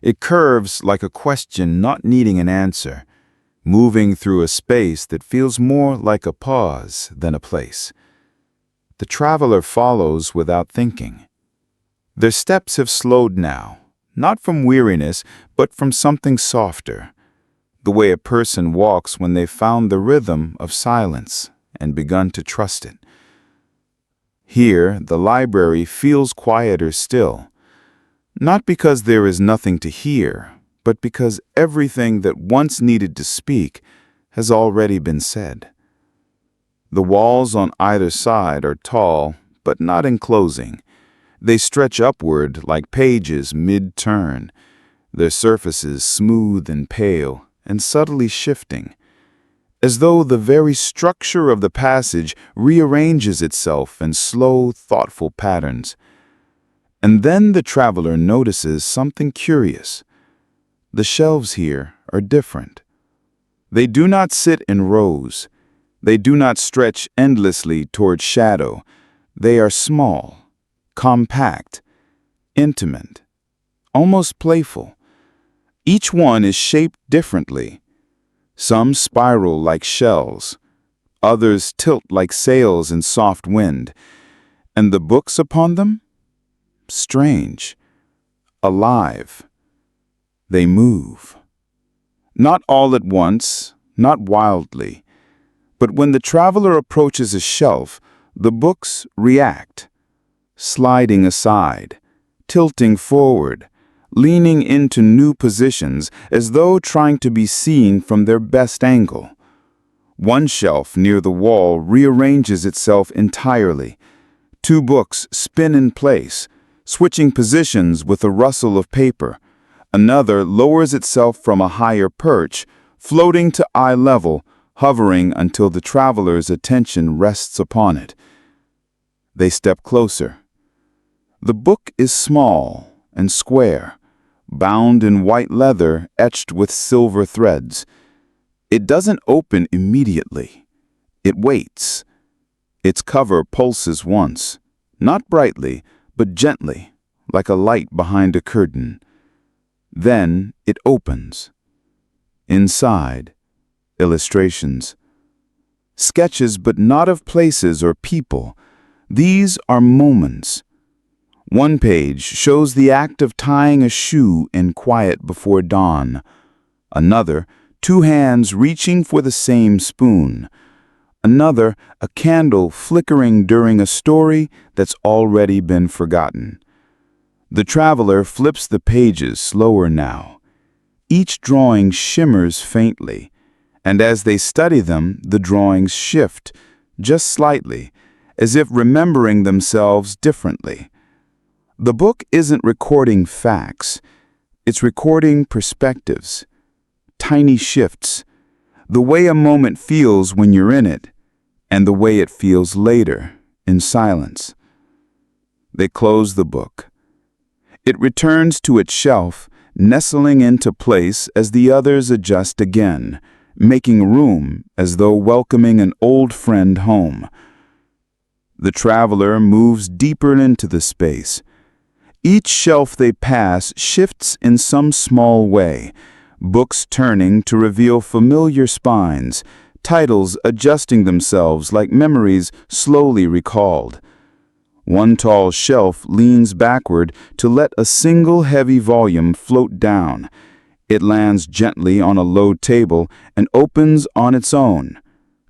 It curves like a question not needing an answer, moving through a space that feels more like a pause than a place. The traveler follows without thinking. Their steps have slowed now, not from weariness, but from something softer, the way a person walks when they've found the rhythm of silence and begun to trust it. Here, the library feels quieter still, not because there is nothing to hear, but because everything that once needed to speak has already been said. The walls on either side are tall, but not enclosing. They stretch upward like pages mid-turn, their surfaces smooth and pale and subtly shifting, as though the very structure of the passage rearranges itself in slow, thoughtful patterns. And then the traveler notices something curious. The shelves here are different. They do not sit in rows. They do not stretch endlessly toward shadow. They are small, compact, intimate, almost playful. Each one is shaped differently. Some spiral like shells. Others tilt like sails in soft wind. And the books upon them? Strange, alive. They move. Not all at once, not wildly. But when the traveler approaches a shelf, the books react, sliding aside, tilting forward, leaning into new positions as though trying to be seen from their best angle. One shelf near the wall rearranges itself entirely. 2 books spin in place, switching positions with a rustle of paper. Another lowers itself from a higher perch, floating to eye level, hovering until the traveler's attention rests upon it. They step closer. The book is small and square, bound in white leather etched with silver threads. It doesn't open immediately. It waits. Its cover pulses once, not brightly, but gently, like a light behind a curtain. Then it opens. Inside, illustrations. Sketches, but not of places or people. These are moments. One page shows the act of tying a shoe in quiet before dawn. Another, two hands reaching for the same spoon. Another, a candle flickering during a story that's already been forgotten. The traveler flips the pages slower now. Each drawing shimmers faintly, and as they study them, the drawings shift, just slightly, as if remembering themselves differently. The book isn't recording facts, it's recording perspectives, tiny shifts, the way a moment feels when you're in it, and the way it feels later, in silence. They close the book. It returns to its shelf, nestling into place as the others adjust again, making room as though welcoming an old friend home. The traveler moves deeper into the space. Each shelf they pass shifts in some small way, books turning to reveal familiar spines, titles adjusting themselves like memories slowly recalled. One tall shelf leans backward to let a single heavy volume float down. It lands gently on a low table and opens on its own,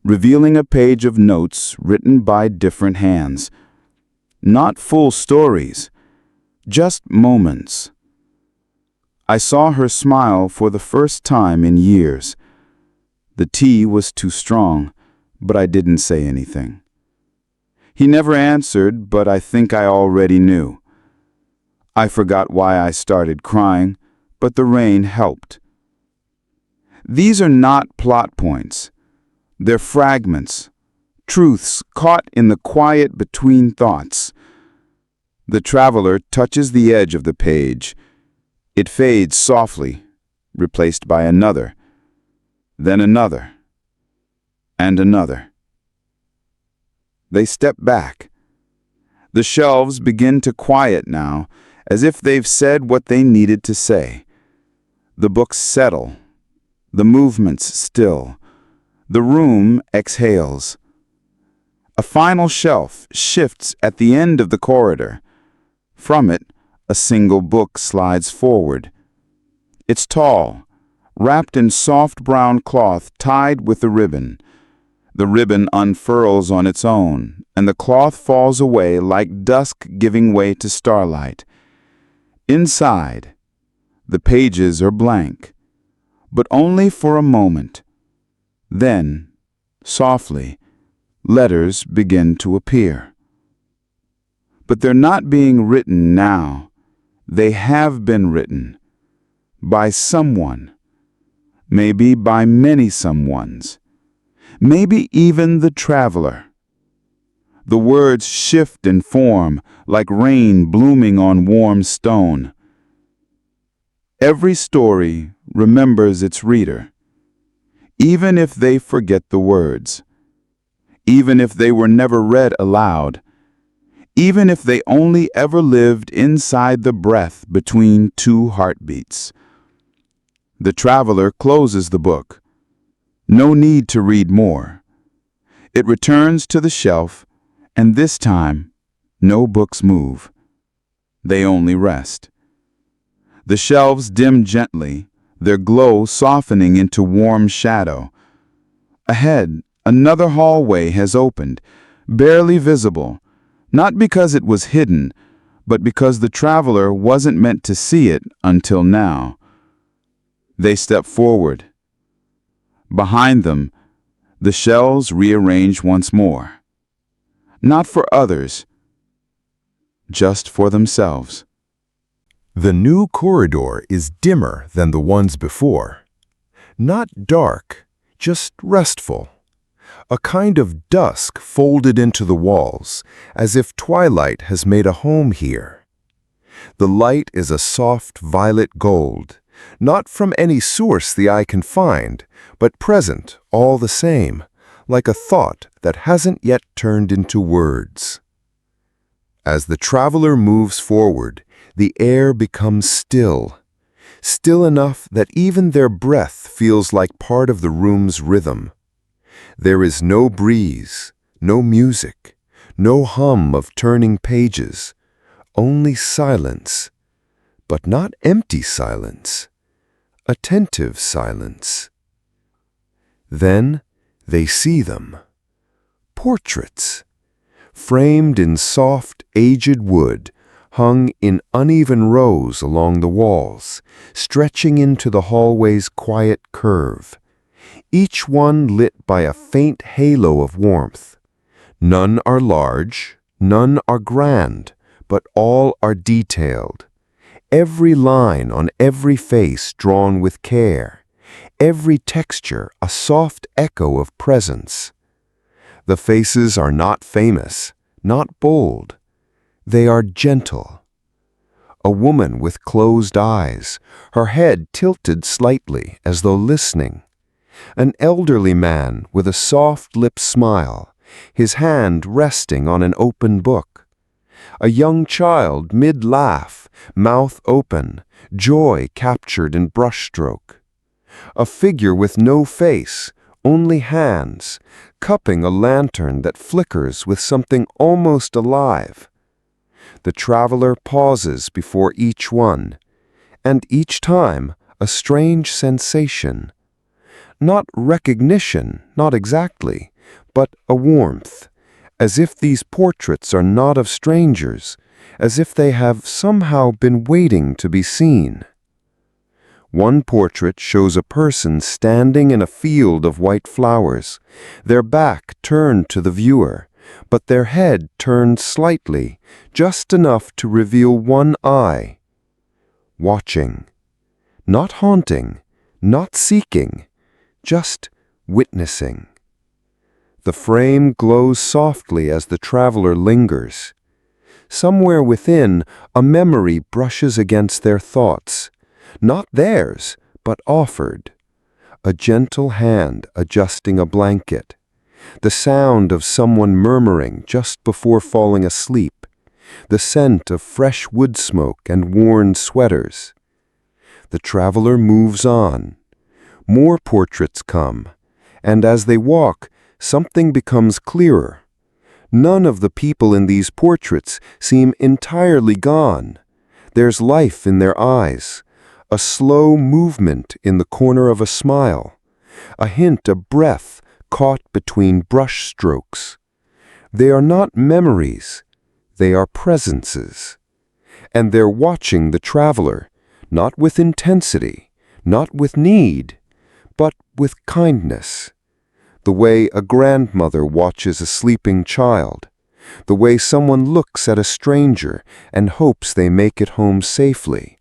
revealing a page of notes written by different hands. Not full stories, just moments. I saw her smile for the first time in years. The tea was too strong, but I didn't say anything. He never answered, but I think I already knew. I forgot why I started crying, but the rain helped. These are not plot points. They're fragments, truths caught in the quiet between thoughts. The traveler touches the edge of the page. It fades softly, replaced by another, then another, and another. They step back. The shelves begin to quiet now, as if they've said what they needed to say. The books settle, the movements still. The room exhales. A final shelf shifts at the end of the corridor. From it, a single book slides forward. It's tall, wrapped in soft brown cloth tied with a ribbon. The ribbon unfurls on its own, and the cloth falls away like dusk giving way to starlight. Inside, the pages are blank, but only for a moment. Then, softly, letters begin to appear. But they're not being written now. They have been written by someone, maybe by many someones, maybe even the traveler. The words shift in form like rain blooming on warm stone. Every story remembers its reader, even if they forget the words, even if they were never read aloud, even if they only ever lived inside the breath between two heartbeats. The traveler closes the book. No need to read more. It returns to the shelf, and this time, no books move. They only rest. The shelves dim gently, their glow softening into warm shadow. Ahead, another hallway has opened, barely visible, not because it was hidden, but because the traveler wasn't meant to see it until now. They step forward. Behind them, the shelves rearrange once more. Not for others, just for themselves. The new corridor is dimmer than the ones before. Not dark, just restful. A kind of dusk folded into the walls, as if twilight has made a home here. The light is a soft violet gold, not from any source the eye can find, but present all the same, like a thought that hasn't yet turned into words. As the traveler moves forward, the air becomes still, still enough that even their breath feels like part of the room's rhythm. There is no breeze, no music, no hum of turning pages, only silence, but not empty silence, attentive silence. Then they see them, portraits, framed in soft, aged wood, hung in uneven rows along the walls, stretching into the hallway's quiet curve, each one lit by a faint halo of warmth. None are large, none are grand, but all are detailed. Every line on every face drawn with care, every texture a soft echo of presence. The faces are not famous, not bold. They are gentle. A woman with closed eyes, her head tilted slightly as though listening. An elderly man with a soft-lipped smile, his hand resting on an open book. A young child mid-laugh, mouth open, joy captured in brushstroke. A figure with no face, only hands, cupping a lantern that flickers with something almost alive. The traveler pauses before each one, and each time a strange sensation. Not recognition, not exactly, but a warmth, as if these portraits are not of strangers, as if they have somehow been waiting to be seen. One portrait shows a person standing in a field of white flowers, their back turned to the viewer, but their head turned slightly, just enough to reveal one eye. Watching. Not haunting, not seeking, just witnessing. The frame glows softly as the traveler lingers. Somewhere within, a memory brushes against their thoughts. Not theirs, but offered. A gentle hand adjusting a blanket. The sound of someone murmuring just before falling asleep. The scent of fresh wood smoke and worn sweaters. The traveler moves on. More portraits come, and as they walk, something becomes clearer. None of the people in these portraits seem entirely gone. There's life in their eyes, a slow movement in the corner of a smile, a hint of breath caught between brush strokes. They are not memories, they are presences. And they're watching the traveler, not with intensity, not with need, but with kindness. The way a grandmother watches a sleeping child, the way someone looks at a stranger and hopes they make it home safely.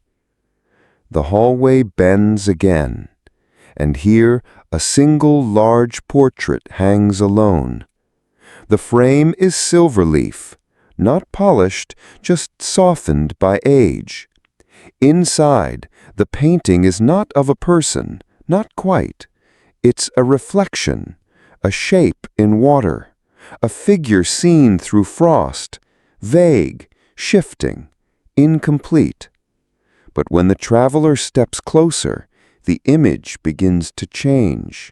The hallway bends again, and here a single large portrait hangs alone. The frame is silver leaf, not polished, just softened by age. Inside, the painting is not of a person, not quite. It's a reflection, a shape in water, a figure seen through frost, vague, shifting, incomplete. But when the traveler steps closer, the image begins to change.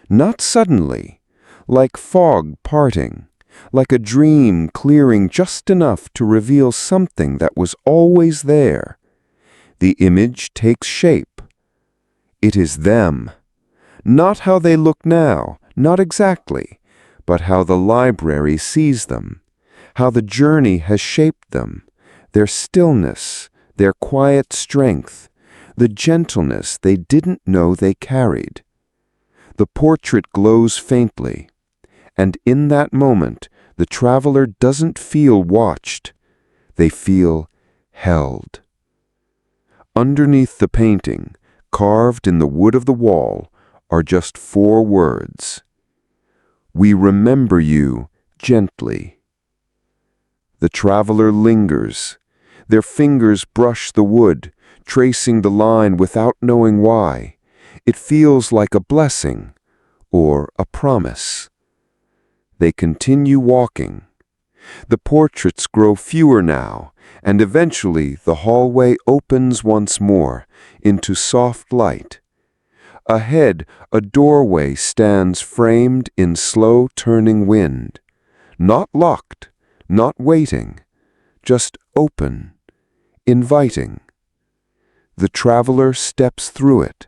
Not suddenly, like fog parting, like a dream clearing just enough to reveal something that was always there. The image takes shape. It is them. Not how they look now, not exactly, but how the library sees them, how the journey has shaped them, their stillness, their quiet strength, the gentleness they didn't know they carried. The portrait glows faintly, and in that moment, the traveler doesn't feel watched. They feel held. Underneath the painting, carved in the wood of the wall, are just 4 words. We remember you gently. The traveler lingers. Their fingers brush the wood, tracing the line without knowing why. It feels like a blessing or a promise. They continue walking. The portraits grow fewer now, and eventually the hallway opens once more into soft light. Ahead, a doorway stands framed in slow-turning wind. Not locked, not waiting, just open, inviting. The traveler steps through it,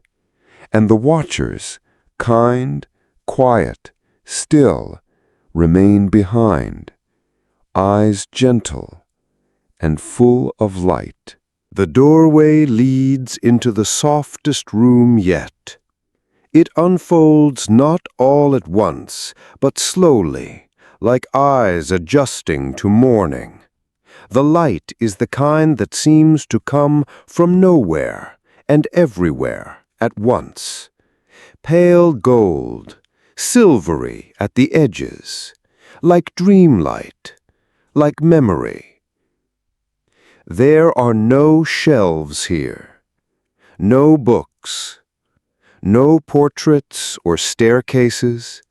and the watchers, kind, quiet, still, remain behind, eyes gentle and full of light. The doorway leads into the softest room yet. It unfolds not all at once, but slowly, like eyes adjusting to morning. The light is the kind that seems to come from nowhere and everywhere at once. Pale gold, silvery at the edges, like dreamlight, like memory. There are no shelves here, no books, no portraits or staircases,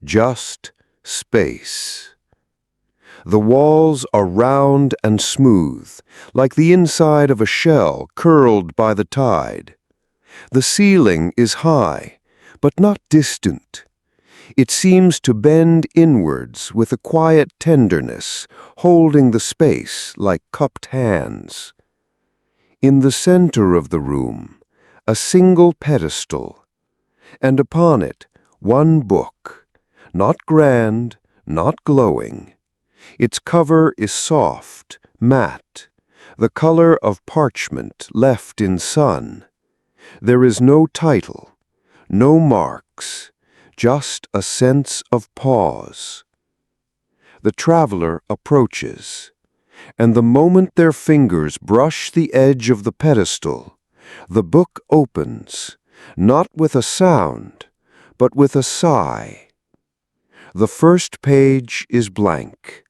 just space. The walls are round and smooth, like the inside of a shell curled by the tide. The ceiling is high, but not distant. It seems to bend inwards with a quiet tenderness, holding the space like cupped hands. In the center of the room, a single pedestal, and upon it, one book, not grand, not glowing. Its cover is soft, matte, the color of parchment left in sun. There is no title, no marks, just a sense of pause. The traveler approaches, and the moment their fingers brush the edge of the pedestal, the book opens, not with a sound, but with a sigh. The first page is blank.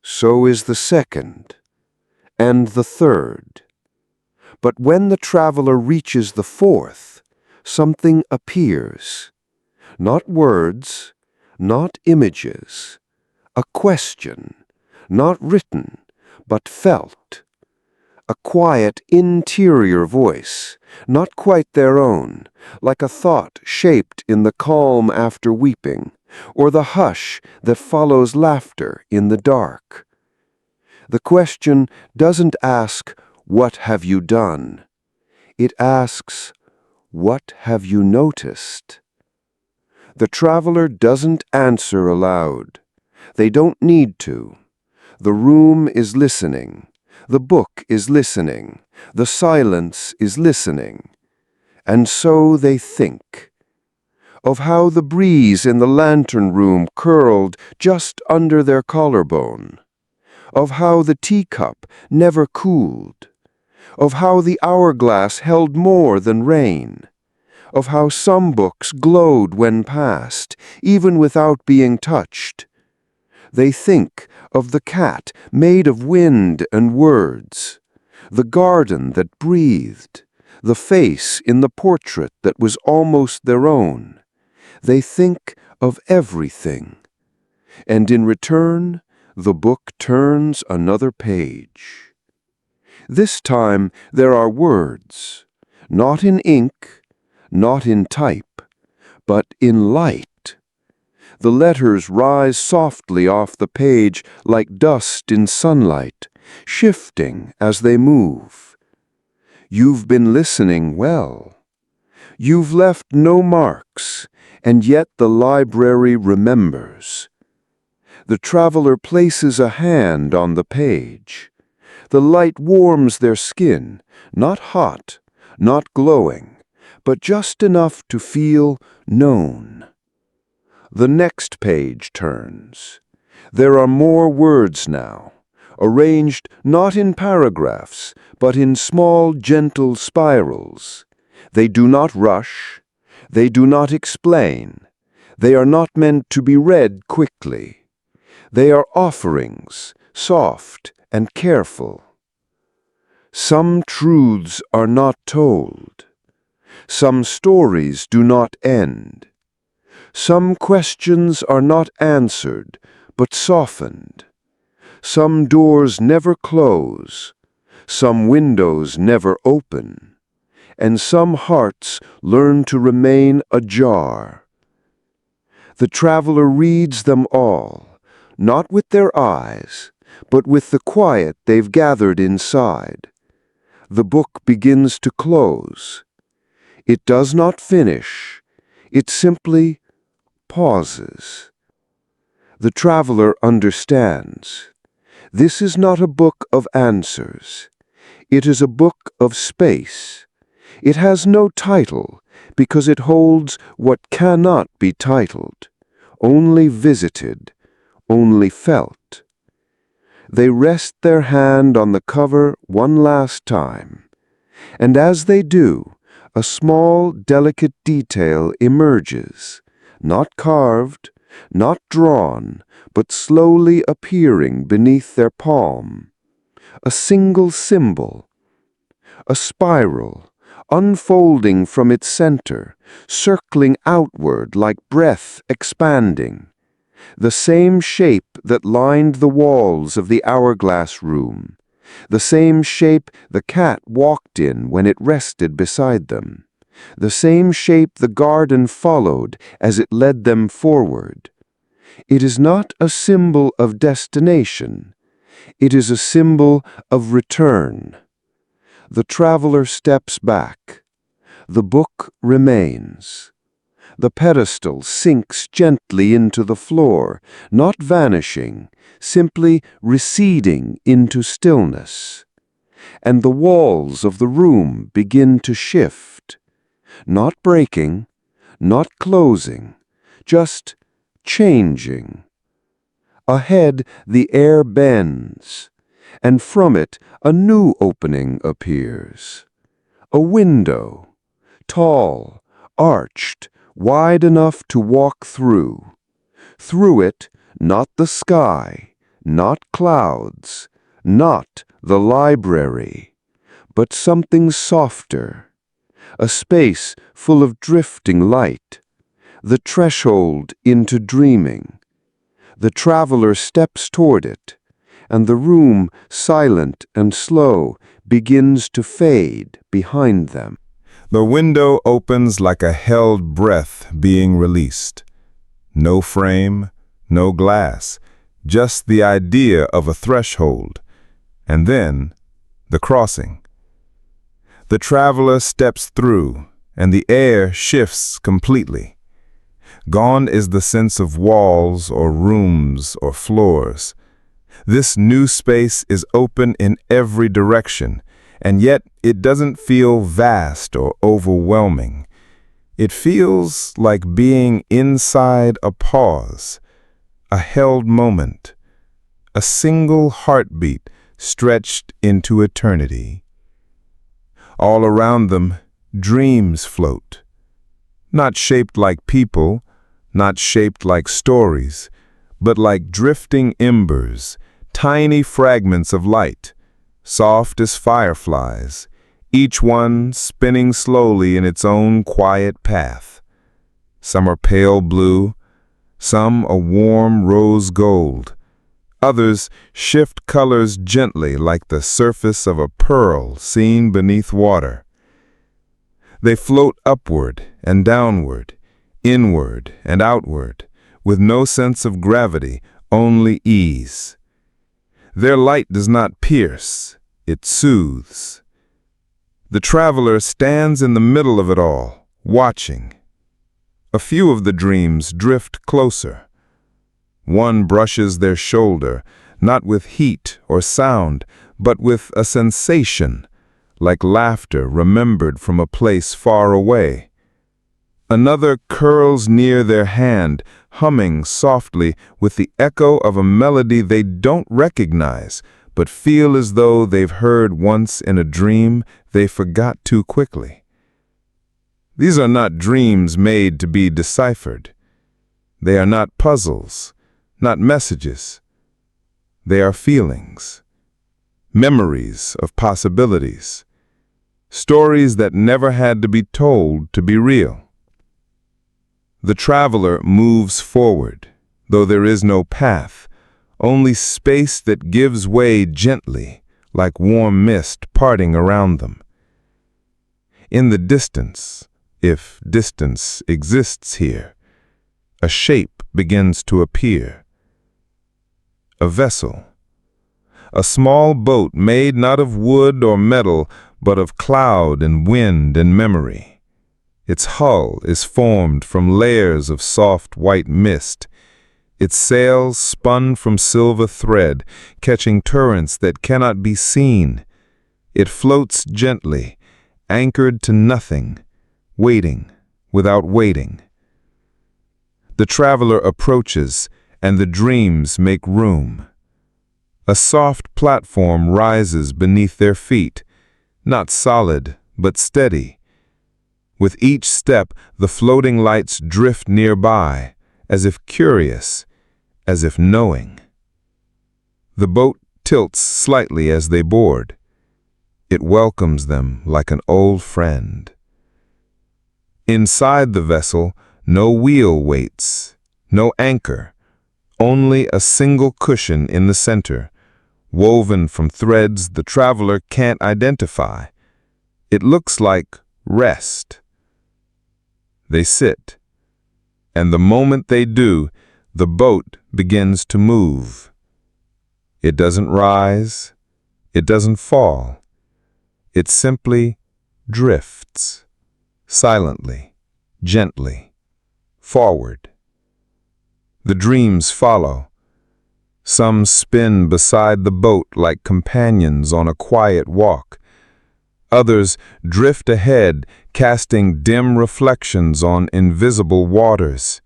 So is the second, and the third. But when the traveler reaches the fourth, something appears. Not words, not images. A question, not written, but felt. A quiet interior voice, not quite their own, like a thought shaped in the calm after weeping, or the hush that follows laughter in the dark. The question doesn't ask, "What have you done?" It asks, "What have you noticed?" The traveler doesn't answer aloud. They don't need to. The room is listening. The book is listening. The silence is listening. And so they think. Of how the breeze in the lantern room curled just under their collarbone. Of how the teacup never cooled. Of how the hourglass held more than rain. Of how some books glowed when passed, even without being touched. They think of the cat made of wind and words, the garden that breathed, the face in the portrait that was almost their own. They think of everything. And in return, the book turns another page. This time there are words, not in ink, not in type, but in light. The letters rise softly off the page like dust in sunlight, shifting as they move. You've been listening well. You've left no marks, and yet the library remembers. The traveler places a hand on the page. The light warms their skin, not hot, not glowing, but just enough to feel known. The next page turns. There are more words now, arranged not in paragraphs, but in small, gentle spirals. They do not rush. They do not explain. They are not meant to be read quickly. They are offerings, soft and careful. Some truths are not told. Some stories do not end. Some questions are not answered, but softened. Some doors never close. Some windows never open. And some hearts learn to remain ajar. The traveler reads them all, not with their eyes, but with the quiet they've gathered inside. The book begins to close. It does not finish. It simply pauses. The traveler understands. This is not a book of answers. It is a book of space. It has no title because it holds what cannot be titled, only visited, only felt. They rest their hand on the cover one last time, and as they do, a small, delicate detail emerges, not carved, not drawn, but slowly appearing beneath their palm. A single symbol, a spiral, unfolding from its center, circling outward like breath expanding. The same shape that lined the walls of the hourglass room, the same shape the cat walked in when it rested beside them, the same shape the garden followed as it led them forward. It is not a symbol of destination. It is a symbol of return. The traveler steps back. The book remains. The pedestal sinks gently into the floor, not vanishing, simply receding into stillness. And the walls of the room begin to shift, not breaking, not closing, just changing. Ahead the air bends, and from it a new opening appears. A window, tall, arched, wide enough to walk through. Through it, not the sky, not clouds, not the library, but something softer, a space full of drifting light, the threshold into dreaming. The traveler steps toward it, and the room, silent and slow, begins to fade behind them. The window opens like a held breath being released. No frame, no glass, just the idea of a threshold. And then, the crossing. The traveler steps through, and the air shifts completely. Gone is the sense of walls or rooms or floors. This new space is open in every direction, and yet it doesn't feel vast or overwhelming. It feels like being inside a pause, a held moment, a single heartbeat stretched into eternity. All around them, dreams float, not shaped like people, not shaped like stories, but like drifting embers, tiny fragments of light, soft as fireflies, each one spinning slowly in its own quiet path. Some are pale blue, some a warm rose gold. Others shift colors gently like the surface of a pearl seen beneath water. They float upward and downward, inward and outward, with no sense of gravity, only ease. Their light does not pierce, it soothes. The traveler stands in the middle of it all, watching. A few of the dreams drift closer. One brushes their shoulder, not with heat or sound, but with a sensation, like laughter remembered from a place far away. Another curls near their hand, humming softly with the echo of a melody they don't recognize, but feel as though they've heard once in a dream they forgot too quickly. These are not dreams made to be deciphered. They are not puzzles, not messages. They are feelings, memories of possibilities, stories that never had to be told to be real. The traveler moves forward, though there is no path, only space that gives way gently, like warm mist parting around them. In the distance, if distance exists here, a shape begins to appear. A vessel, a small boat made not of wood or metal, but of cloud and wind and memory. Its hull is formed from layers of soft white mist, its sails spun from silver thread, catching currents that cannot be seen. It floats gently, anchored to nothing, waiting without waiting. The traveler approaches, and the dreams make room. A soft platform rises beneath their feet, not solid, but steady. With each step, the floating lights drift nearby, as if curious, as if knowing. The boat tilts slightly as they board. It welcomes them like an old friend. Inside the vessel, no wheel waits, no anchor, only a single cushion in the center, woven from threads the traveler can't identify. It looks like rest. They sit, and the moment they do, the boat begins to move. It doesn't rise, it doesn't fall. It simply drifts, silently, gently, forward. The dreams follow. Some spin beside the boat like companions on a quiet walk. Others drift ahead, casting dim reflections on invisible waters.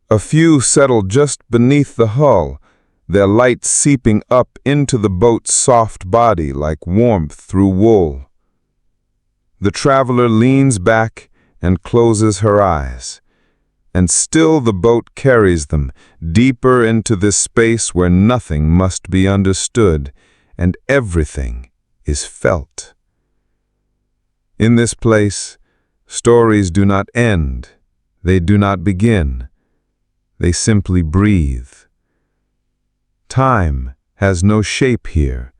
A few settle just beneath the hull, their light seeping up into the boat's soft body like warmth through wool. The traveler leans back and closes her eyes, and still the boat carries them deeper into this space where nothing must be understood and everything is felt. In this place, stories do not end, they do not begin. They simply breathe. Time has no shape here.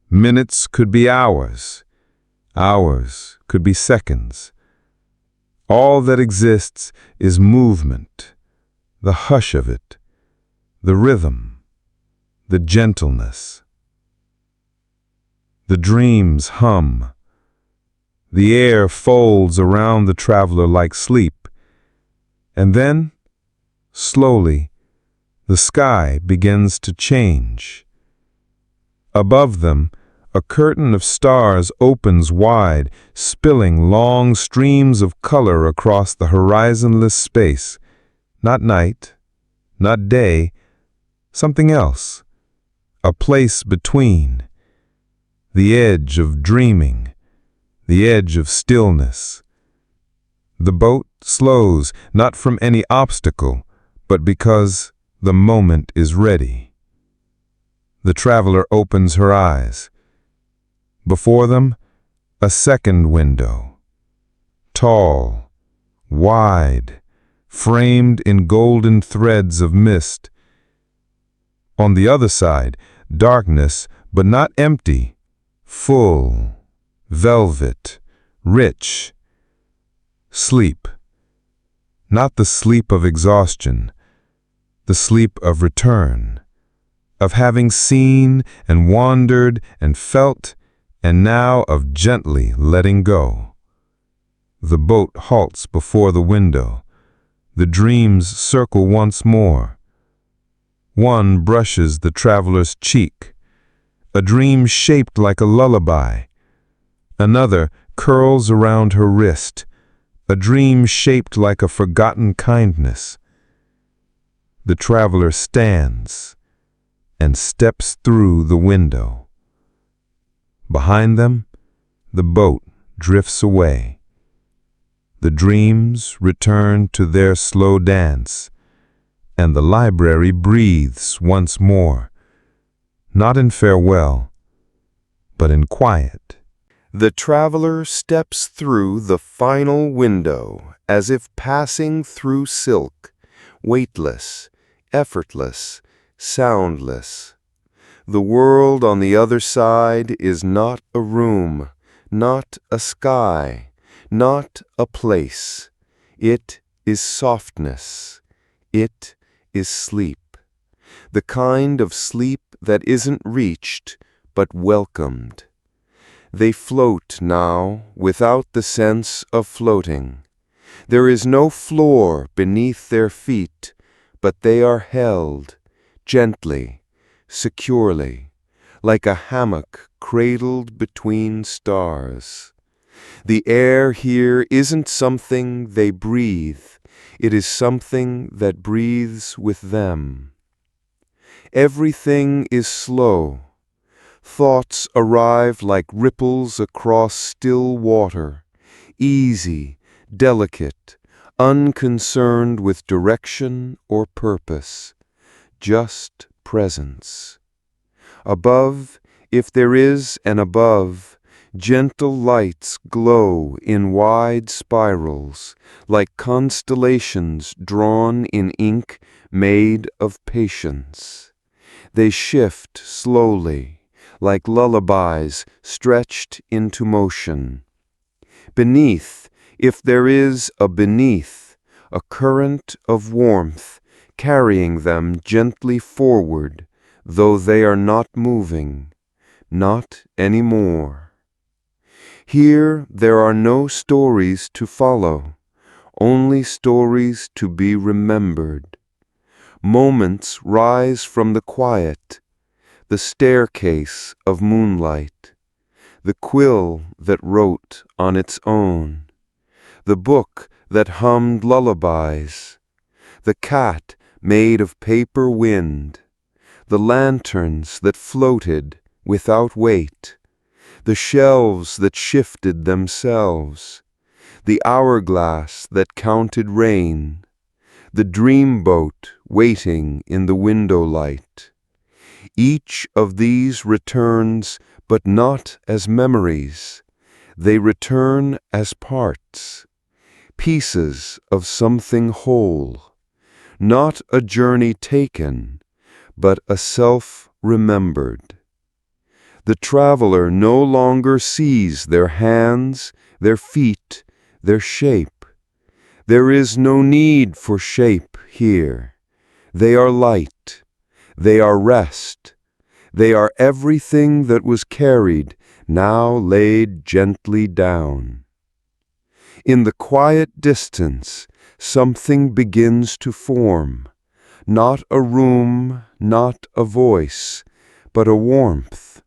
Minutes could be hours. Hours could be seconds. All that exists is movement, the hush of it, the rhythm, the gentleness. The dreams hum. The air folds around the traveler like sleep. And then, slowly, the sky begins to change. Above them, a curtain of stars opens wide, spilling long streams of color across the horizonless space. Not night, not day, something else. A place between. The edge of dreaming, the edge of stillness. The boat slows, not from any obstacle, but because the moment is ready. The traveler opens her eyes. Before them, a second window. Tall, wide, framed in golden threads of mist. On the other side, darkness, but not empty, full, velvet, rich. Sleep. Not the sleep of exhaustion, the sleep of return, of having seen and wandered and felt, and now of gently letting go. The boat halts before the window. The dreams circle once more. One brushes the traveler's cheek, a dream shaped like a lullaby. Another curls around her wrist, a dream shaped like a forgotten kindness. The traveler stands and steps through the window. Behind them, the boat drifts away. The dreams return to their slow dance, and the library breathes once more, not in farewell, but in quiet. The traveler steps through the final window as if passing through silk, weightless, effortless, soundless. The world on the other side is not a room, not a sky, not a place. It is softness. It is sleep. the kind of sleep that isn't reached but welcomed. They float now without the sense of floating. There is no floor beneath their feet, but they are held gently, securely, like a hammock cradled between stars. The air here isn't something they breathe, it is something that breathes with them. Everything is slow. Thoughts arrive like ripples across still water, easy, delicate, unconcerned with direction or purpose, just presence. Above, if there is an above, gentle lights glow in wide spirals, like constellations drawn in ink made of patience. They shift slowly, like lullabies stretched into motion. Beneath, if there is a beneath, a current of warmth, carrying them gently forward, though they are not moving, not anymore. Here there are no stories to follow, only stories to be remembered. Moments rise from the quiet, the staircase of moonlight, the quill that wrote on its own, the book that hummed lullabies, the cat made of paper wind, the lanterns that floated without weight, the shelves that shifted themselves, the hourglass that counted rain, the dreamboat waiting in the window light. Each of these returns, but not as memories. They return as parts, pieces of something whole, not a journey taken, but a self remembered. The traveler no longer sees their hands, their feet, their shape. There is no need for shape here. They are light. They are rest. They are everything that was carried, now laid gently down. In the quiet distance, something begins to form. Not a room, not a voice, but a warmth.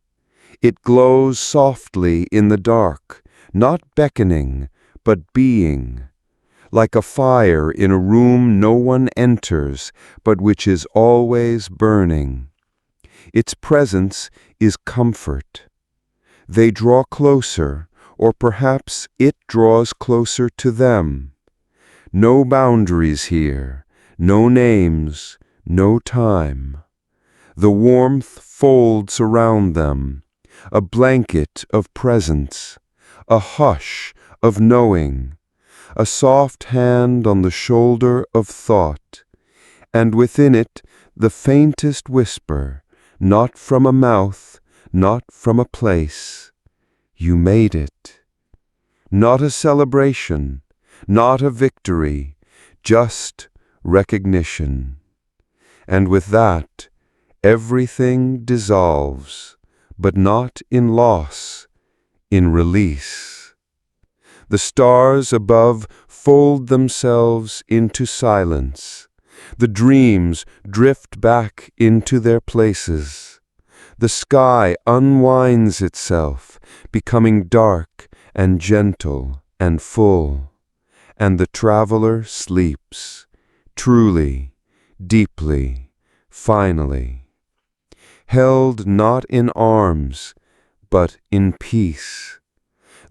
It glows softly in the dark, not beckoning, but being, like a fire in a room no one enters, but which is always burning. Its presence is comfort. They draw closer, or perhaps it draws closer to them. No boundaries here, no names, no time. The warmth folds around them, a blanket of presence, a hush of knowing, a soft hand on the shoulder of thought, and within it the faintest whisper, not from a mouth, not from a place. You made it. Not a celebration, not a victory, just recognition. And with that, everything dissolves, but not in loss, in release. The stars above fold themselves into silence. The dreams drift back into their places. The sky unwinds itself, becoming dark and gentle and full. And the traveler sleeps, truly, deeply, finally. Held not in arms, but in peace.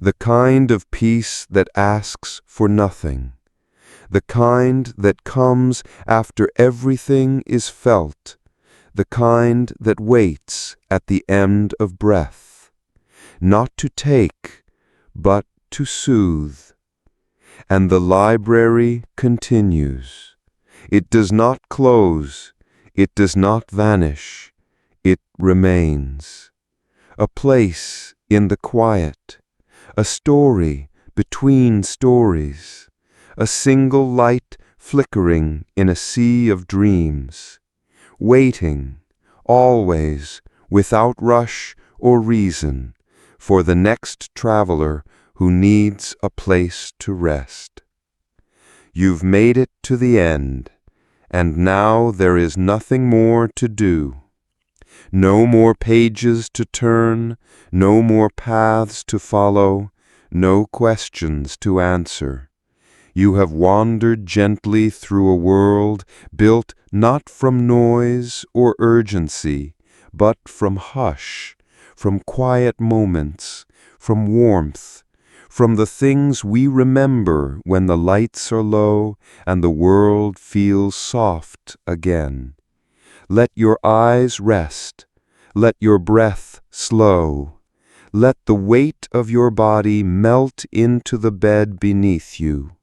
The kind of peace that asks for nothing. The kind that comes after everything is felt. The kind that waits at the end of breath. Not to take, but to soothe. And the library continues. It does not close. It does not vanish. It remains. A place in the quiet. A story between stories. A single light flickering in a sea of dreams. waiting, always, without rush or reason, for the next traveler who needs a place to rest. You've made it to the end, and now there is nothing more to do. No more pages to turn, no more paths to follow, no questions to answer. You have wandered gently through a world built not from noise or urgency, but from hush, from quiet moments, from warmth, from the things we remember when the lights are low and the world feels soft again. Let your eyes rest. Let your breath slow. Let the weight of your body melt into the bed beneath you.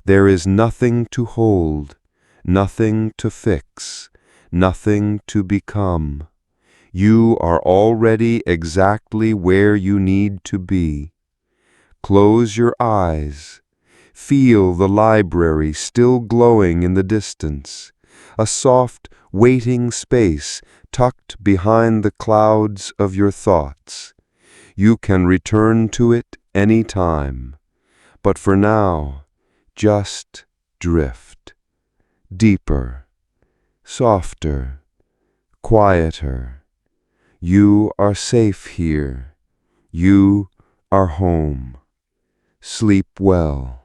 There is nothing to hold, nothing to fix, nothing to become. You are already exactly where you need to be. Close your eyes. Feel the library still glowing in the distance, a soft, waiting space tucked behind the clouds of your thoughts. You can return to it any time, but for now, just drift. Deeper, softer, quieter. You are safe here. You are home. Sleep well.